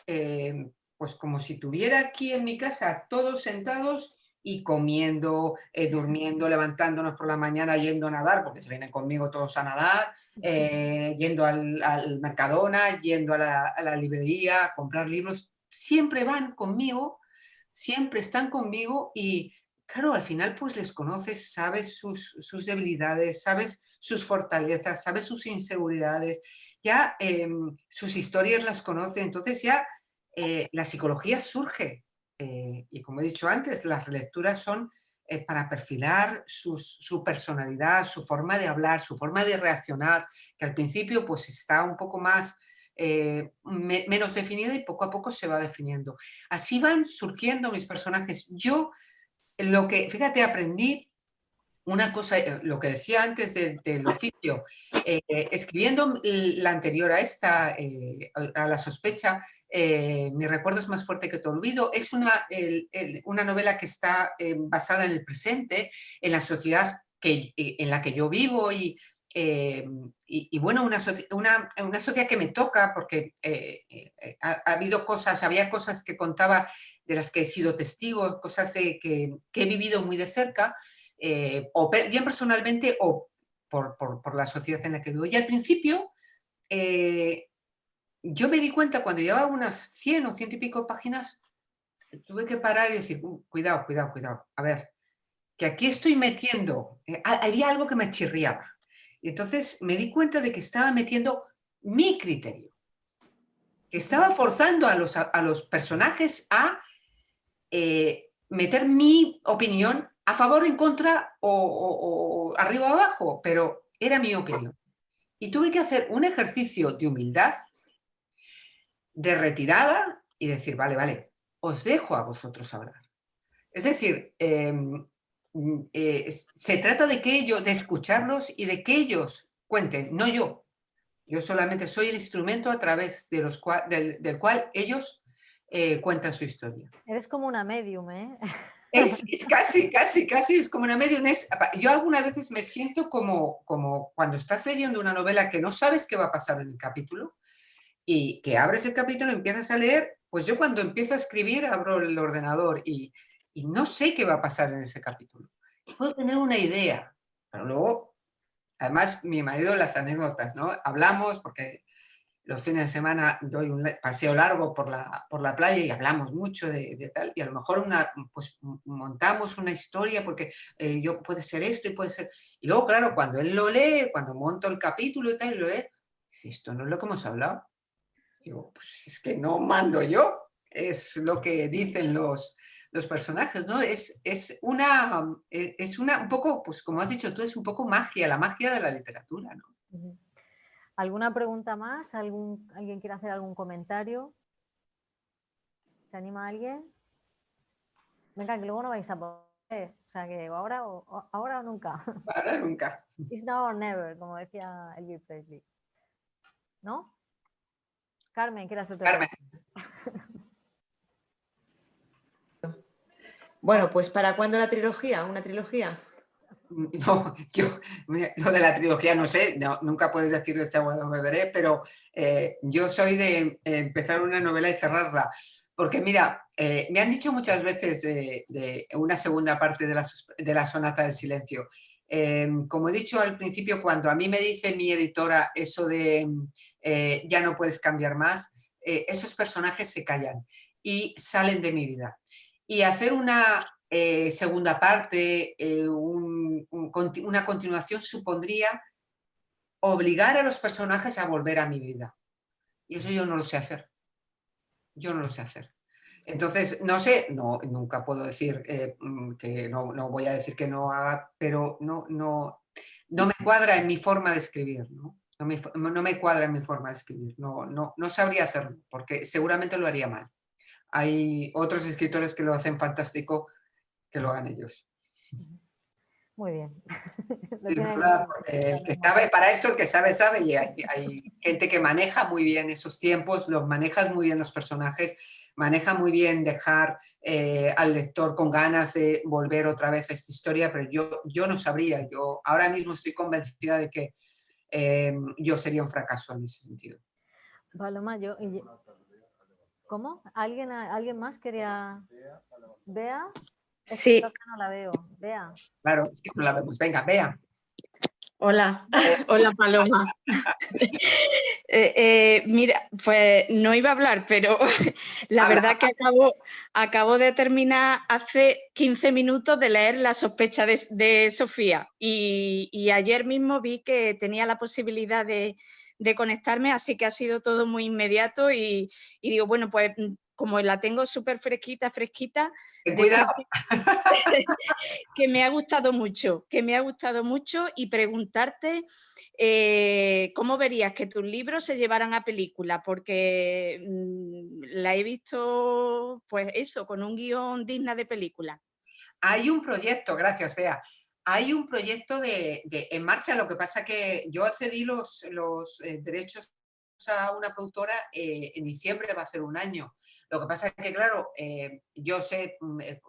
pues como si tuviera aquí en mi casa todos sentados y comiendo, durmiendo, levantándonos por la mañana, yendo a nadar, porque se vienen conmigo todos a nadar, yendo al Mercadona, yendo a la librería, a comprar libros. Siempre van conmigo, siempre están conmigo y, claro, al final pues les conoces, sabes sus debilidades, sabes sus fortalezas, sabes sus inseguridades, ya sus historias las conoce, entonces ya la psicología surge. Y como he dicho antes, las relecturas son para perfilar su personalidad, su forma de hablar, su forma de reaccionar, que al principio pues está un poco más menos definida y poco a poco se va definiendo. Así van surgiendo mis personajes. Yo fíjate, aprendí una cosa, lo que decía antes del oficio, escribiendo la anterior a esta, a La sospecha, Mi recuerdo es más fuerte que tu olvido, es una novela que está basada en el presente, en la sociedad en la que yo vivo y bueno, una sociedad que me toca porque ha habido cosas, había cosas que contaba de las que he sido testigo, cosas que he vivido muy de cerca, o bien personalmente o por la sociedad en la que vivo. Y al principio yo me di cuenta cuando llevaba unas 100 o 100 y pico páginas, tuve que parar y decir, cuidado, cuidado, cuidado, a ver, que aquí estoy metiendo, había algo que me chirriaba. Y entonces me di cuenta de que estaba metiendo mi criterio, que estaba forzando a los personajes a meter mi opinión a favor, en contra o arriba o abajo, pero era mi opinión. Y tuve que hacer un ejercicio de humildad, de retirada y decir, vale, vale, os dejo a vosotros hablar. Es decir, se trata de escucharlos y de que ellos cuenten, no yo. Yo solamente soy el instrumento a través del cual ellos cuentan su historia. Eres como una medium, ¿eh? Es casi, es como una medium. Yo algunas veces me siento como cuando estás leyendo una novela que no sabes qué va a pasar en el capítulo y que abres el capítulo y empiezas a leer, pues yo cuando empiezo a escribir abro el ordenador y no sé qué va a pasar en ese capítulo. Puedo tener una idea, pero luego, además, mi marido, las anécdotas, ¿no? Hablamos porque los fines de semana doy un paseo largo por la playa y hablamos mucho de tal, y a lo mejor pues montamos una historia porque puede ser esto y puede ser... Y luego, claro, cuando él lo lee, cuando monto el capítulo y tal, y lo lee, dice, esto no es lo que hemos hablado. Digo, pues es que no mando yo, es lo que dicen los personajes, ¿no? Es una, un poco, pues como has dicho tú, es un poco magia, la magia de la literatura, ¿no? Ujú. ¿Alguna pregunta más? ¿Alguien quiere hacer algún comentario? ¿Se anima alguien? Venga, que luego no vais a poder. O sea, que ahora o nunca. Para nunca. It's now or never, como decía Elvis Presley. ¿No? Carmen, ¿quieres hacer otra Carmen. Bueno, pues ¿para cuándo la trilogía? ¿Una trilogía? No, lo de la trilogía no sé, nunca puedes decir de este abuelo beberé, pero yo soy de empezar una novela y cerrarla. Porque mira, me han dicho muchas veces de una segunda parte de la Sonata del Silencio. Como he dicho al principio, cuando a mí me dice mi editora eso de ya no puedes cambiar más, esos personajes se callan y salen de mi vida. Y hacer una segunda parte, una continuación, supondría obligar a los personajes a volver a mi vida. Y eso yo no lo sé hacer. Yo no lo sé hacer. Entonces, no sé, no, nunca puedo decir que no voy a decir que no haga, pero no me cuadra en mi forma de escribir, ¿no? No me cuadra en mi forma de escribir. No sabría hacerlo, porque seguramente lo haría mal. Hay otros escritores que lo hacen fantástico, que lo hagan ellos. Muy bien. Es verdad, el que sabe, para esto el que sabe, sabe, y hay gente que maneja muy bien esos tiempos, los maneja muy bien los personajes, maneja muy bien dejar al lector con ganas de volver otra vez a esta historia, pero yo no sabría, yo ahora mismo estoy convencida de que yo sería un fracaso en ese sentido. Paloma, ¿cómo? ¿Alguien más quería? ¿Bea? Es que Sí, no la veo. Bea. Claro, es que no la vemos. Venga, vea. hola, hola Paloma. Mira, pues no iba a hablar, pero la Habla. verdad que acabo de terminar hace 15 minutos de leer La sospecha de Sofía y ayer mismo vi que tenía la posibilidad de conectarme, así que ha sido todo muy inmediato y digo, bueno, pues como la tengo súper fresquita, Ten cuidado. que me ha gustado mucho y preguntarte cómo verías que tus libros se llevaran a película, porque la he visto, pues eso, con un guión digna de película. Hay un proyecto, gracias, Bea. Hay un proyecto en marcha, lo que pasa que yo cedí los derechos a una productora en diciembre, va a ser un año. Lo que pasa es que, claro, yo sé,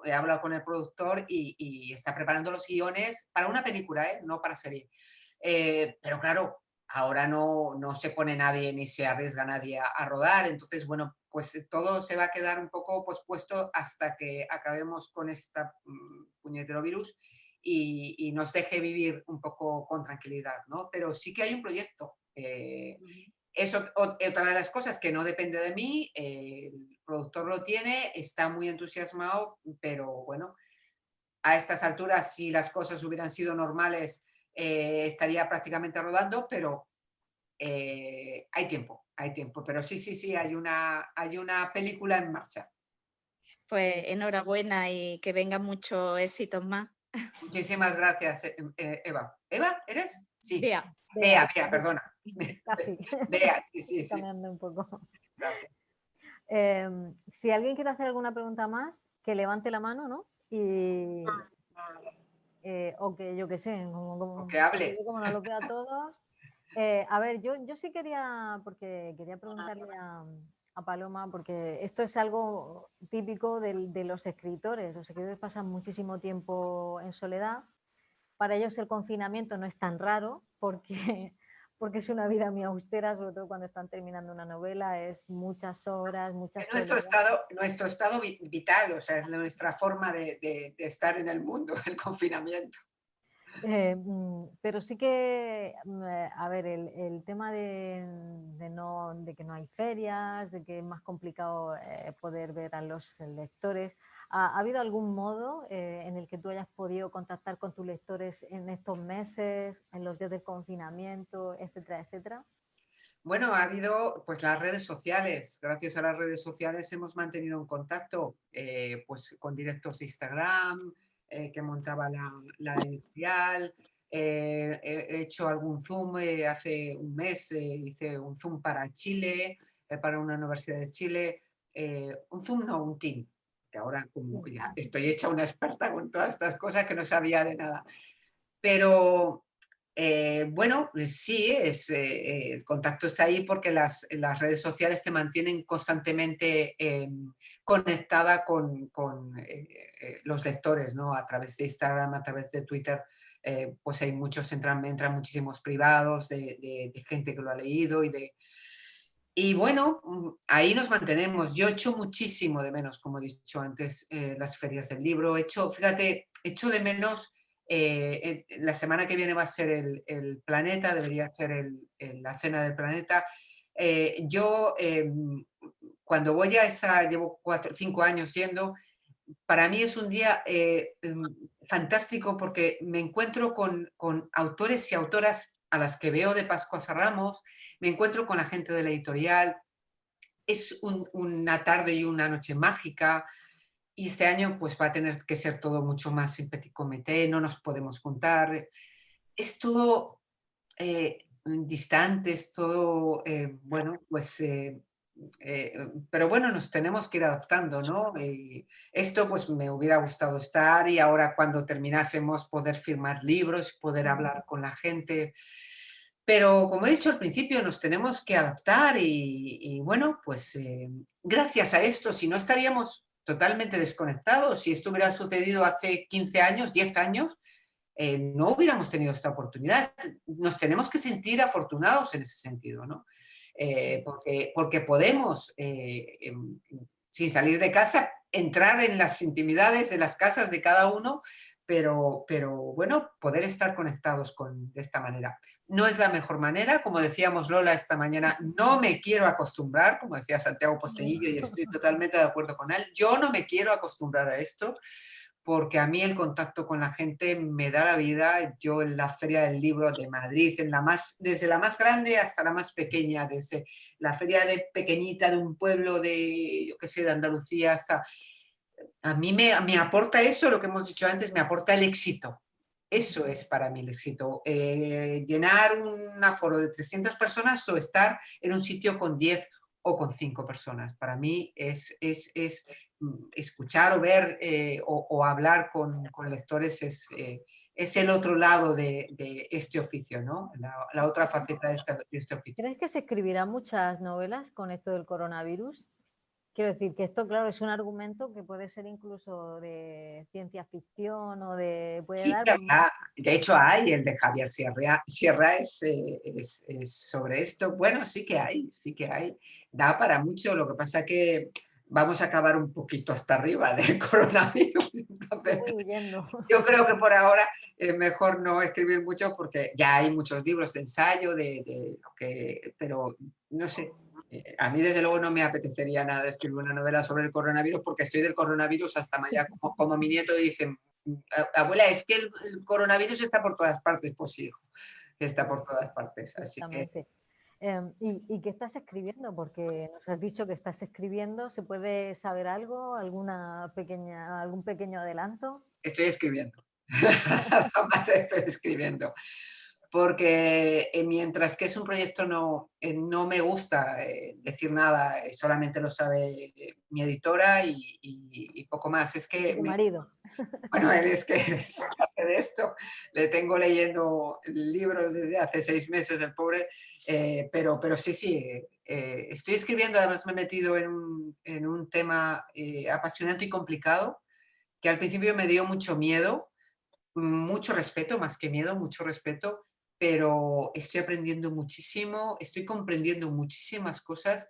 he hablado con el productor y está preparando los guiones para una película, no para serie. Pero claro, ahora no se pone nadie ni se arriesga nadie a rodar, entonces, bueno, pues todo se va a quedar un poco pospuesto hasta que acabemos con esta puñetero virus y nos deje vivir un poco con tranquilidad, ¿no? Pero sí que hay un proyecto. Es otra de las cosas que no depende de mí, el productor lo tiene, está muy entusiasmado, pero bueno, a estas alturas, si las cosas hubieran sido normales, estaría prácticamente rodando, pero hay tiempo. Pero sí, hay una película en marcha. Pues enhorabuena y que vengan muchos éxitos más. Muchísimas gracias, Eva. ¿Eva eres? Sí. Vea. Bea, perdona. Casi. Bea, sí. Cambiando un poco. Gracias. Si alguien quiere hacer alguna pregunta más, que levante la mano, ¿no? O que yo qué sé, O que hable. como nos lo veo a todos. A ver, yo sí quería preguntarle a Paloma, porque esto es algo típico de los escritores. Los escritores pasan muchísimo tiempo en soledad. Para ellos el confinamiento no es tan raro porque es una vida muy austera, sobre todo cuando están terminando una novela, es muchas horas, muchas Es soledad. nuestro estado vital, o sea, es nuestra forma de estar en el mundo, el confinamiento. Pero sí que, a ver, el tema de que no hay ferias, de que es más complicado poder ver a los lectores. ¿Ha habido algún modo en el que tú hayas podido contactar con tus lectores en estos meses, en los días del confinamiento, etcétera, etcétera? Bueno, ha habido pues las redes sociales. Gracias a las redes sociales hemos mantenido un contacto pues con directos de Instagram que montaba la editorial. He hecho algún Zoom hace un mes, hice un Zoom para Chile, para una universidad de Chile. Un Zoom, no, un Team, que ahora como ya estoy hecha una experta con todas estas cosas que no sabía de nada. Pero bueno, sí, el contacto está ahí porque las redes sociales te mantienen constantemente conectada con los lectores, ¿no? A través de Instagram, a través de Twitter, pues hay muchos, entran muchísimos privados de gente que lo ha leído y bueno, ahí nos mantenemos. Yo echo muchísimo de menos, como he dicho antes, las ferias del libro. Fíjate, echo de menos, la semana que viene va a ser el Planeta, debería ser la Cena del Planeta. Yo, cuando voy a esa, llevo 5 años yendo, para mí es un día fantástico porque me encuentro con autores y autoras a las que veo de Pascuas a Ramos, me encuentro con la gente de la editorial, es una tarde y una noche mágica y este año pues va a tener que ser todo mucho más en petit comité, no nos podemos juntar, es todo distante, es todo, bueno, pues... pero bueno, nos tenemos que ir adaptando, ¿no? Esto pues me hubiera gustado estar y ahora cuando terminásemos poder firmar libros, poder hablar con la gente. Pero como he dicho al principio, nos tenemos que adaptar y bueno, pues gracias a esto, si no estaríamos totalmente desconectados, si esto hubiera sucedido hace 15 años, 10 años, no hubiéramos tenido esta oportunidad. Nos tenemos que sentir afortunados en ese sentido, ¿no? Porque podemos, sin salir de casa, entrar en las intimidades de las casas de cada uno, pero bueno, poder estar conectados de esta manera. No es la mejor manera, como decíamos Lola esta mañana, no me quiero acostumbrar, como decía Santiago Posteguillo, y estoy totalmente de acuerdo con él, yo no me quiero acostumbrar a esto, porque a mí el contacto con la gente me da la vida. Yo en la Feria del Libro de Madrid, desde la más grande hasta la más pequeña, desde la feria de pequeñita de un pueblo de, yo qué sé, de Andalucía hasta... A mí me aporta eso, lo que hemos dicho antes, me aporta el éxito. Eso es para mí el éxito. Llenar un aforo de 300 personas o estar en un sitio con 10 o con 5 personas. Para mí es escuchar o ver o hablar con lectores es el otro lado de este oficio, ¿no? La otra faceta de este oficio. ¿Crees que se escribirán muchas novelas con esto del coronavirus? Quiero decir que esto, claro, es un argumento que puede ser incluso de ciencia ficción o de... puede Sí, dar... de hecho hay, el de Javier Sierra es sobre esto. Bueno, sí que hay. Da para mucho, lo que pasa que vamos a acabar un poquito hasta arriba del coronavirus. Entonces, Estoy huyendo. yo creo que por ahora es mejor no escribir mucho porque ya hay muchos libros de ensayo, pero no sé. A mí desde luego no me apetecería nada escribir una novela sobre el coronavirus porque estoy del coronavirus hasta mañana, como mi nieto dice, abuela, es que el coronavirus está por todas partes, pues sí, hijo, está por todas partes. Así que... ¿Y qué estás escribiendo? Porque nos has dicho que estás escribiendo. ¿Se puede saber algo? ¿Algún pequeño adelanto? Estoy escribiendo. Estoy escribiendo. Porque mientras que es un proyecto no me gusta decir nada, solamente lo sabe mi editora y poco más. Es que ¿Tu marido? bueno, él es que es parte de esto. Le tengo leyendo libros desde hace 6 meses, el pobre, pero sí, estoy escribiendo, además me he metido en un tema apasionante y complicado, que al principio me dio mucho miedo, mucho respeto, más que miedo, mucho respeto, pero estoy aprendiendo muchísimo, estoy comprendiendo muchísimas cosas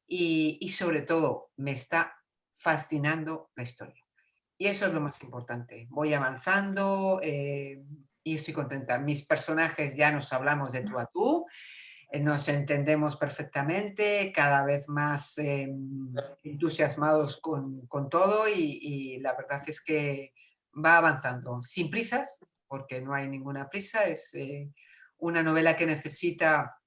y sobre todo me está fascinando la historia. Y eso es lo más importante. Voy avanzando y estoy contenta. Mis personajes ya nos hablamos de tú a tú, nos entendemos perfectamente, cada vez más entusiasmados con todo y la verdad es que va avanzando sin prisas, porque no hay ninguna prisa. Es una novela que necesita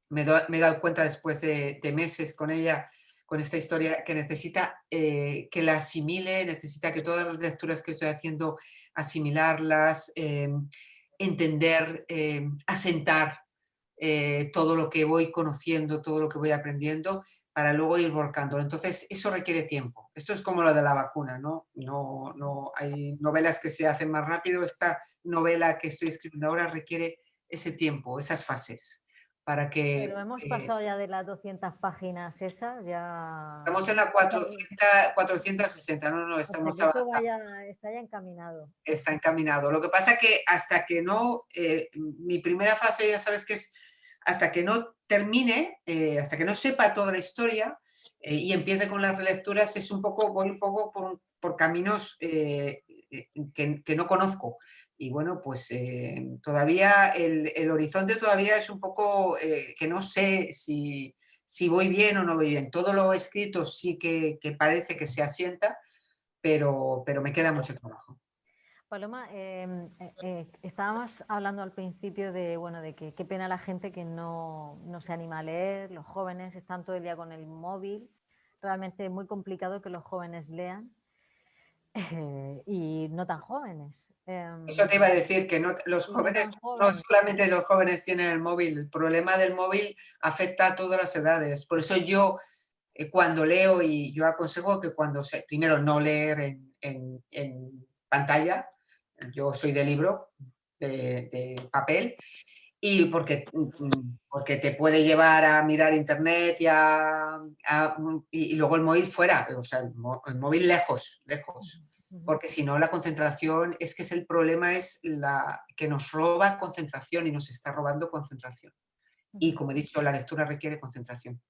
me he dado cuenta después de meses con ella, con esta historia, que necesita que la asimile, necesita que todas las lecturas que estoy haciendo, asimilarlas, entender, asentar todo lo que voy conociendo, todo lo que voy aprendiendo, para luego ir volcándolo. Entonces, eso requiere tiempo. Esto es como lo de la vacuna, ¿no? No hay novelas que se hacen más rápido. Esta novela que estoy escribiendo ahora requiere ese tiempo, esas fases, para que... Pero hemos pasado ya de las 200 páginas esas, ya... estamos en la 460, O estamos sea, que eso avanzando. está ya encaminado. Está encaminado. Lo que pasa que hasta que no, mi primera fase ya sabes que es hasta que no termine, hasta que no sepa toda la historia y empiece con las relecturas, es un poco, voy un poco por caminos que no conozco. Y bueno, pues todavía el horizonte todavía es un poco que no sé si voy bien o no voy bien. Todo lo escrito sí que parece que se asienta, pero me queda mucho trabajo. Paloma, estábamos hablando al principio de, bueno, de que qué pena la gente que no se anima a leer, los jóvenes están todo el día con el móvil, realmente es muy complicado que los jóvenes lean y no tan jóvenes. Eso te iba a decir, que no, los Y no jóvenes, tan no jóvenes. solamente los jóvenes tienen el móvil, el problema del móvil afecta a todas las edades. Por eso yo, cuando leo, y yo aconsejo que primero no leer en pantalla, yo soy de libro, de papel, y porque te puede llevar a mirar internet y luego el móvil fuera, o sea, el móvil lejos, lejos. Porque si no, la concentración, es que es el problema, es que nos roba concentración y nos está robando concentración. Y como he dicho, la lectura requiere concentración.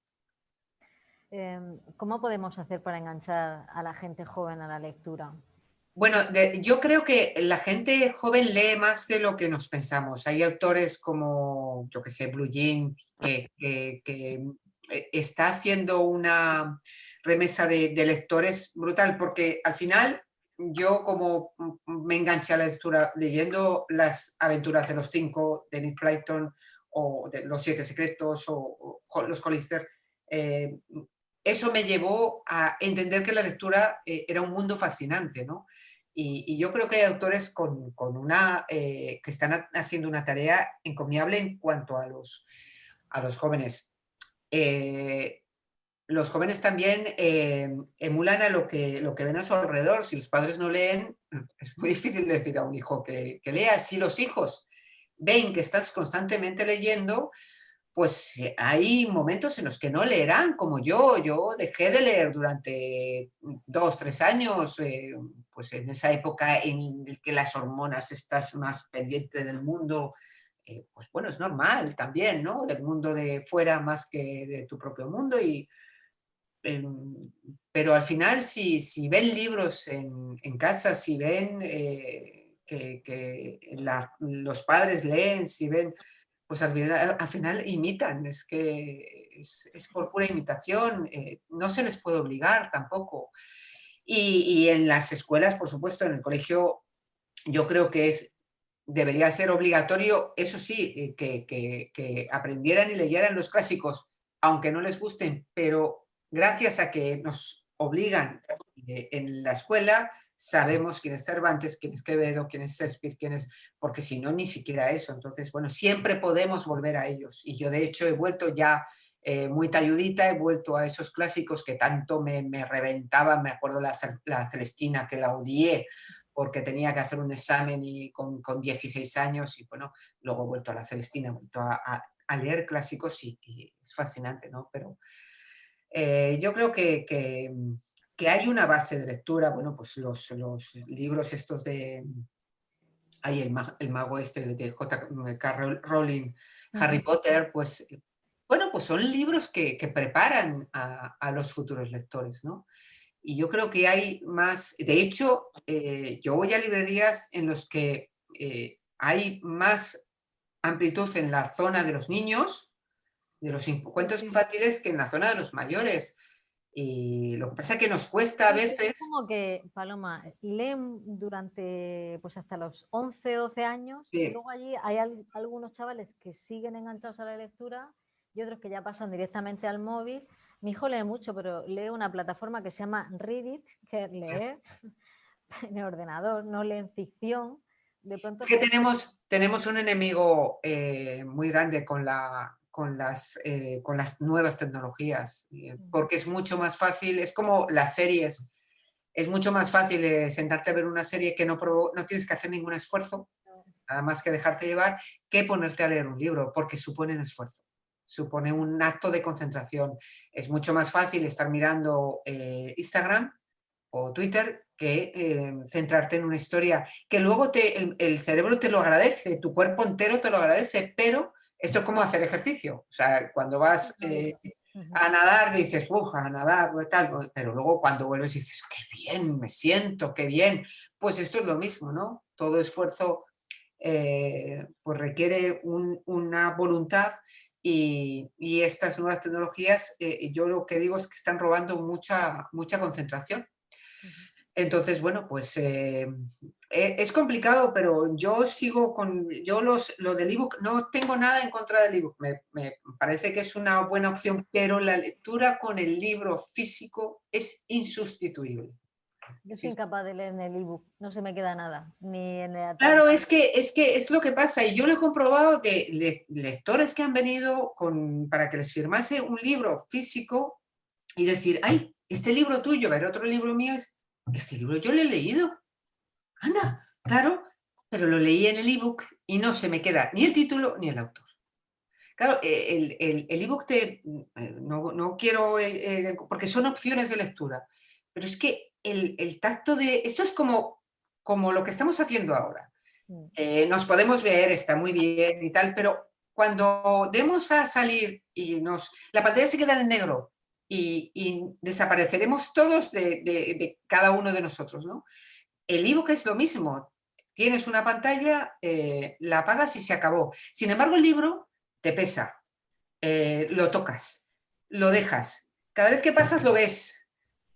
¿Cómo podemos hacer para enganchar a la gente joven a la lectura? Bueno, yo creo que la gente joven lee más de lo que nos pensamos. Hay autores como, yo que sé, Blue Jean, que está haciendo una remesa de lectores brutal, porque al final yo como me enganché a la lectura leyendo Las aventuras de los cinco de Nick Clayton o de Los siete secretos o Los Hollister, eso me llevó a entender que la lectura era un mundo fascinante, ¿no? Y yo creo que hay autores que están haciendo una tarea encomiable en cuanto a los jóvenes. Los jóvenes también emulan a lo que ven a su alrededor. Si los padres no leen, es muy difícil decir a un hijo que lea. Si los hijos ven que estás constantemente leyendo, pues hay momentos en los que no leerán, como yo. Yo dejé de leer durante 2, 3 años, pues en esa época en la que las hormonas estás más pendiente del mundo, pues bueno, es normal también, ¿no? Del mundo de fuera más que de tu propio mundo. Pero al final, si ven libros en casa, si ven que los padres leen, si ven, pues al final imitan, es que es por pura imitación, no se les puede obligar tampoco. Y en las escuelas, por supuesto, en el colegio, yo creo que debería ser obligatorio, eso sí, que aprendieran y leyeran los clásicos, aunque no les gusten, pero gracias a que nos obligan en la escuela, sabemos quién es Cervantes, quién es Quevedo, quién es Shakespeare, porque si no, ni siquiera eso. Entonces, bueno, siempre podemos volver a ellos. Y yo, de hecho, he vuelto ya muy talludita, he vuelto a esos clásicos que tanto me reventaban. Me acuerdo la Celestina, que la odié porque tenía que hacer un examen y con 16 años, y bueno, luego he vuelto a la Celestina, he vuelto a leer clásicos y es fascinante, ¿no? Pero yo creo que hay una base de lectura, bueno, pues los libros estos hay el mago este de J.K. Rowling, Harry Potter, pues bueno, pues son libros que preparan a los futuros lectores, ¿no? Y yo creo que hay más, de hecho, yo voy a librerías en los que hay más amplitud en la zona de los niños, de los cuentos infantiles, que en la zona de los mayores. Y lo que pasa es que nos cuesta a veces... Es como que, Paloma, leen durante pues hasta los 11, 12 años Sí. y luego allí hay algunos chavales que siguen enganchados a la lectura y otros que ya pasan directamente al móvil. Mi hijo lee mucho, pero lee una plataforma que se llama Reddit, que es leer en el ordenador, no lee en ficción. De pronto Es que tenemos un enemigo muy grande con las nuevas tecnologías, porque es mucho más fácil, es como las series, es mucho más fácil sentarte a ver una serie que no tienes que hacer ningún esfuerzo, nada más que dejarte llevar, que ponerte a leer un libro, porque supone un esfuerzo, supone un acto de concentración. Es mucho más fácil estar mirando Instagram o Twitter que centrarte en una historia que luego el cerebro te lo agradece, tu cuerpo entero te lo agradece, pero esto es como hacer ejercicio. O sea, cuando vas a nadar dices, uff, a nadar, tal, pero luego cuando vuelves dices, qué bien, me siento, qué bien. Pues esto es lo mismo, ¿no? Todo esfuerzo pues requiere una voluntad y estas nuevas tecnologías, yo lo que digo es que están robando mucha concentración. Entonces, bueno, pues es complicado, pero yo sigo lo del ebook, no tengo nada en contra del ebook, me parece que es una buena opción, pero la lectura con el libro físico es insustituible. Yo soy incapaz de leer en el ebook, no se me queda nada, ni en el Claro, es que es lo que pasa, y yo lo he comprobado de lectores que han venido para que les firmase un libro físico y decir, ay, este libro tuyo, ver otro libro mío, este libro yo lo he leído. Anda, claro, pero lo leí en el ebook y no se me queda ni el título ni el autor. Claro, el ebook no quiero, porque son opciones de lectura, pero es que el tacto de... Esto es como lo que estamos haciendo ahora. Nos podemos ver, está muy bien y tal, pero cuando demos a salir y la pantalla se queda en negro y desapareceremos todos de cada uno de nosotros, ¿no? El ebook es lo mismo. Tienes una pantalla, la apagas y se acabó. Sin embargo, el libro te pesa, lo tocas, lo dejas. Cada vez que pasas lo ves.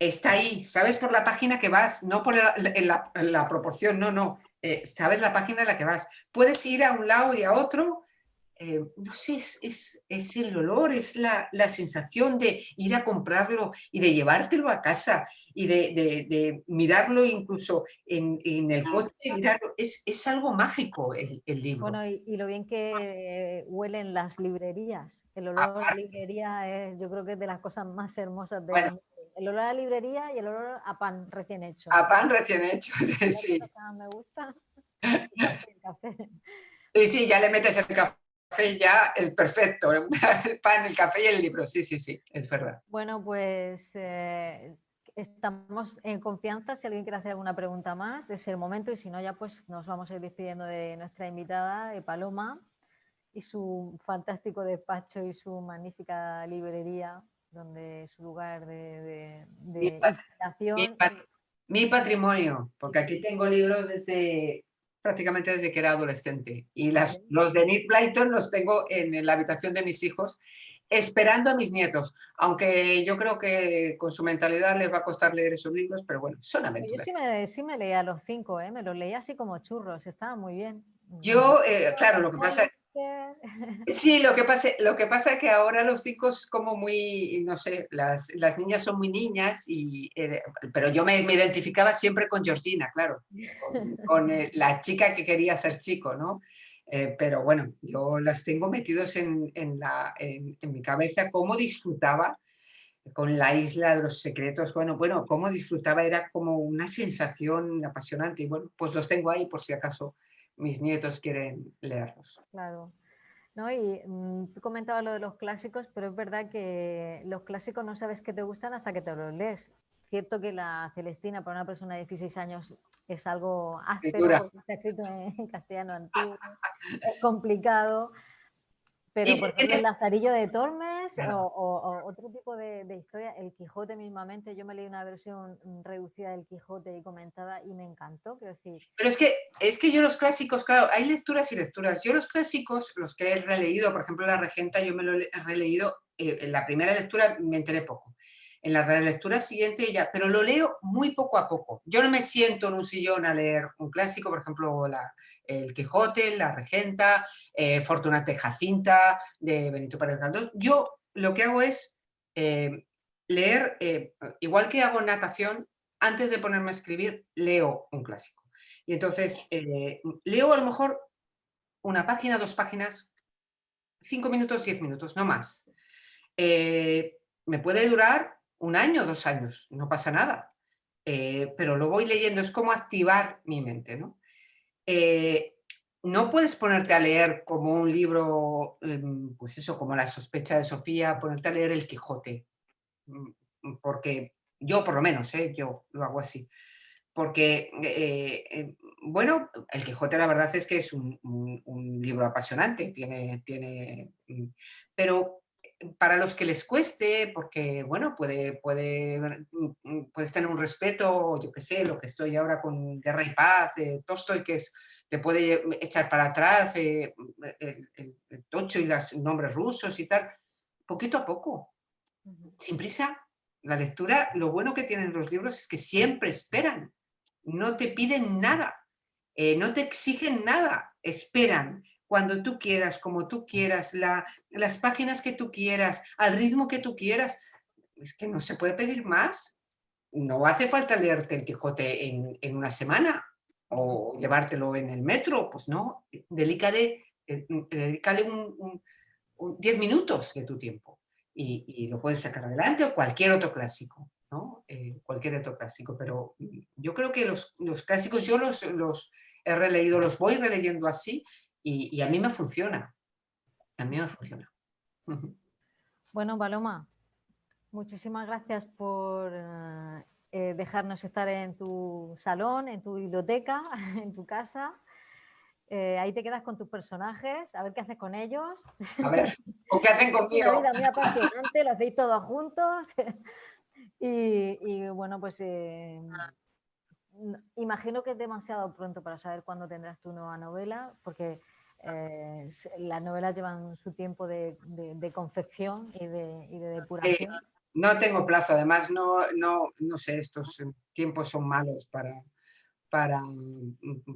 Está ahí, sabes por la página que vas, no por la proporción, no. Sabes la página en la que vas. Puedes ir a un lado y a otro. No sé, es el olor, es la sensación de ir a comprarlo y de llevártelo a casa y de mirarlo incluso en el coche, mirarlo. Es algo mágico el libro. Bueno, y lo bien que huelen las librerías. El olor a librería yo creo que es de las cosas más hermosas del mundo. El olor a librería y el olor a pan recién hecho. A pan recién hecho, sí. Me gusta. El café. Sí, ya le metes el café, ya el perfecto, el pan, el café y el libro, sí, es verdad. Bueno, pues estamos en confianza. Si alguien quiere hacer alguna pregunta más, es el momento, y si no, ya pues nos vamos a ir despidiendo de nuestra invitada, Paloma, y su fantástico despacho y su magnífica librería, donde su lugar de inspiración. Mi patrimonio, porque aquí tengo libros prácticamente desde que era adolescente, y los de Enid Blyton los tengo en la habitación de mis hijos, esperando a mis nietos, aunque yo creo que con su mentalidad les va a costar leer esos libros, pero bueno, son aventuras. Yo sí me leía los 5, me los leía así como churros, estaba muy bien. Yo, claro, lo que pasa... Sí, lo que pasa es que ahora los 5 es como muy, no sé, las niñas son muy niñas, pero yo me identificaba siempre con Georgina, claro, con la chica que quería ser chico, ¿no? Pero bueno, yo las tengo metidos en mi cabeza, cómo disfrutaba con la isla de los secretos, bueno, cómo disfrutaba, era como una sensación apasionante, y bueno, pues los tengo ahí por si acaso mis nietos quieren leerlos. Claro. ¿No? Y tú comentabas lo de los clásicos, pero es verdad que los clásicos no sabes que te gustan hasta que te los lees. Cierto que la Celestina para una persona de 16 años es algo áspero, porque está escrito en castellano antiguo, es complicado, pero por ejemplo el Lazarillo de Tormes, claro, o otro tipo de historia, el Quijote mismamente, yo me leí una versión reducida del Quijote y comentada y me encantó, quiero decir. Pero es que yo los clásicos, claro, hay lecturas y lecturas. Yo los clásicos, los que he releído, por ejemplo La Regenta, yo me lo he releído, en la primera lectura me enteré poco. en la lectura siguiente ya, pero lo leo muy poco a poco. Yo no me siento en un sillón a leer un clásico, por ejemplo, El Quijote, La Regenta, Fortunata y Jacinta, de Benito Pérez Galdós. Yo lo que hago es leer, igual que hago natación, antes de ponerme a escribir, leo un clásico. Y entonces leo a lo mejor una página, 2 páginas, 5 minutos, 10 minutos, no más. Me puede durar 1 año, 2 años, no pasa nada. Pero lo voy leyendo, es como activar mi mente, ¿no? No puedes ponerte a leer como un libro, pues eso, como La sospecha de Sofía, ponerte a leer El Quijote, porque yo por lo menos, yo lo hago así. Porque, bueno, El Quijote la verdad es que es un libro apasionante, pero para los que les cueste, porque, bueno, puedes tener un respeto, yo qué sé, lo que estoy ahora con Guerra y Paz, de Tolstói, que te puede echar para atrás el tocho y los nombres rusos y tal, poquito a poco, sin prisa. La lectura, lo bueno que tienen los libros es que siempre esperan. No te piden nada, no te exigen nada, esperan cuando tú quieras, como tú quieras, las páginas que tú quieras, al ritmo que tú quieras. Es que no se puede pedir más. No hace falta leerte El Quijote en 1 semana o llevártelo en el metro, pues no, dedícale 10 minutos de tu tiempo y lo puedes sacar adelante, o cualquier otro clásico. ¿No? Cualquier otro clásico, pero yo creo que los clásicos yo los he releído, los voy releyendo así y a mí me funciona. A mí me funciona. Bueno, Paloma, muchísimas gracias por dejarnos estar en tu salón, en tu biblioteca, en tu casa. Ahí te quedas con tus personajes, a ver qué haces con ellos. A ver, ¿o qué hacen conmigo? Una vida muy apasionante, lo hacéis todos juntos. Y bueno, pues imagino que es demasiado pronto para saber cuándo tendrás tu nueva novela, porque las novelas llevan su tiempo de confección y de depuración. No tengo plazo, además no sé, estos tiempos son malos para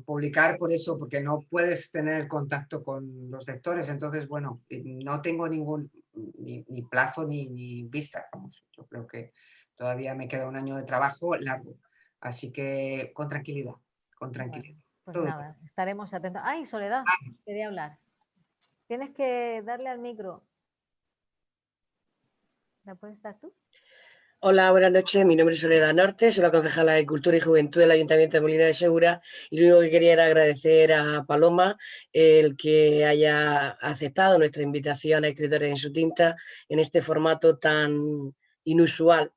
publicar, por eso, porque no puedes tener contacto con los lectores, entonces, bueno, no tengo ningún ni plazo ni vista, vamos, yo creo que todavía me queda 1 año de trabajo largo, así que con tranquilidad, con tranquilidad. Bueno, pues todo nada, estaremos atentos. ¡Ay, Soledad! Quería hablar. Tienes que darle al micro. ¿La puedes estar tú? Hola, buenas noches. Mi nombre es Soledad Norte, soy la concejala de Cultura y Juventud del Ayuntamiento de Molina de Segura y lo único que quería era agradecer a Paloma el que haya aceptado nuestra invitación a Escritores en su tinta en este formato tan inusual,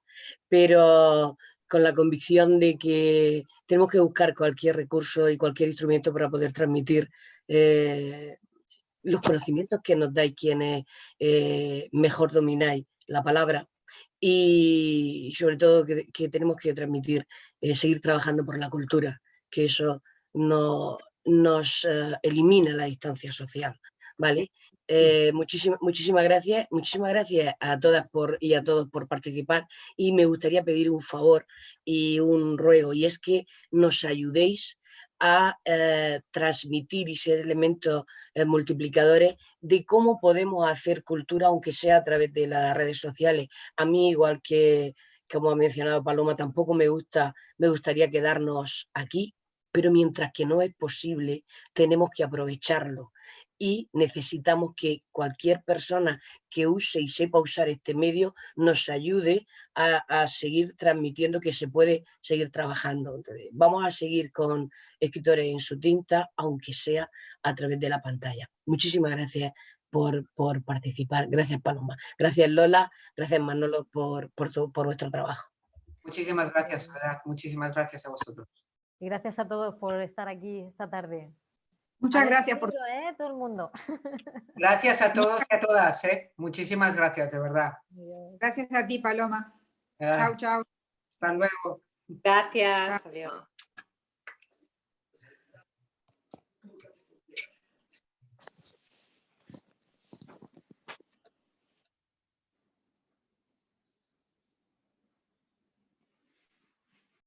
pero con la convicción de que tenemos que buscar cualquier recurso y cualquier instrumento para poder transmitir los conocimientos que nos dais quienes mejor domináis la palabra. Y sobre todo que tenemos que transmitir, seguir trabajando por la cultura, que eso nos elimina la distancia social, ¿vale? Muchísimas gracias a todas y a todos por participar, y me gustaría pedir un favor y un ruego, y es que nos ayudéis a transmitir y ser elementos multiplicadores de cómo podemos hacer cultura, aunque sea a través de las redes sociales. A mí, igual que como ha mencionado Paloma, tampoco me gustaría quedarnos aquí, pero mientras que no es posible, tenemos que aprovecharlo y necesitamos que cualquier persona que use y sepa usar este medio nos ayude a seguir transmitiendo que se puede seguir trabajando. Entonces, vamos a seguir con Escritores en su tinta, aunque sea a través de la pantalla. Muchísimas gracias por participar. Gracias, Paloma. Gracias, Lola. Gracias, Manolo, por vuestro trabajo. Muchísimas gracias, Soledad. Muchísimas gracias a vosotros. Y gracias a todos por estar aquí esta tarde. Muchas gracias por todo el mundo. Gracias a todos y a todas. Muchísimas gracias, de verdad. Gracias a ti, Paloma. Chao, chao. Hasta luego. Gracias. Adiós.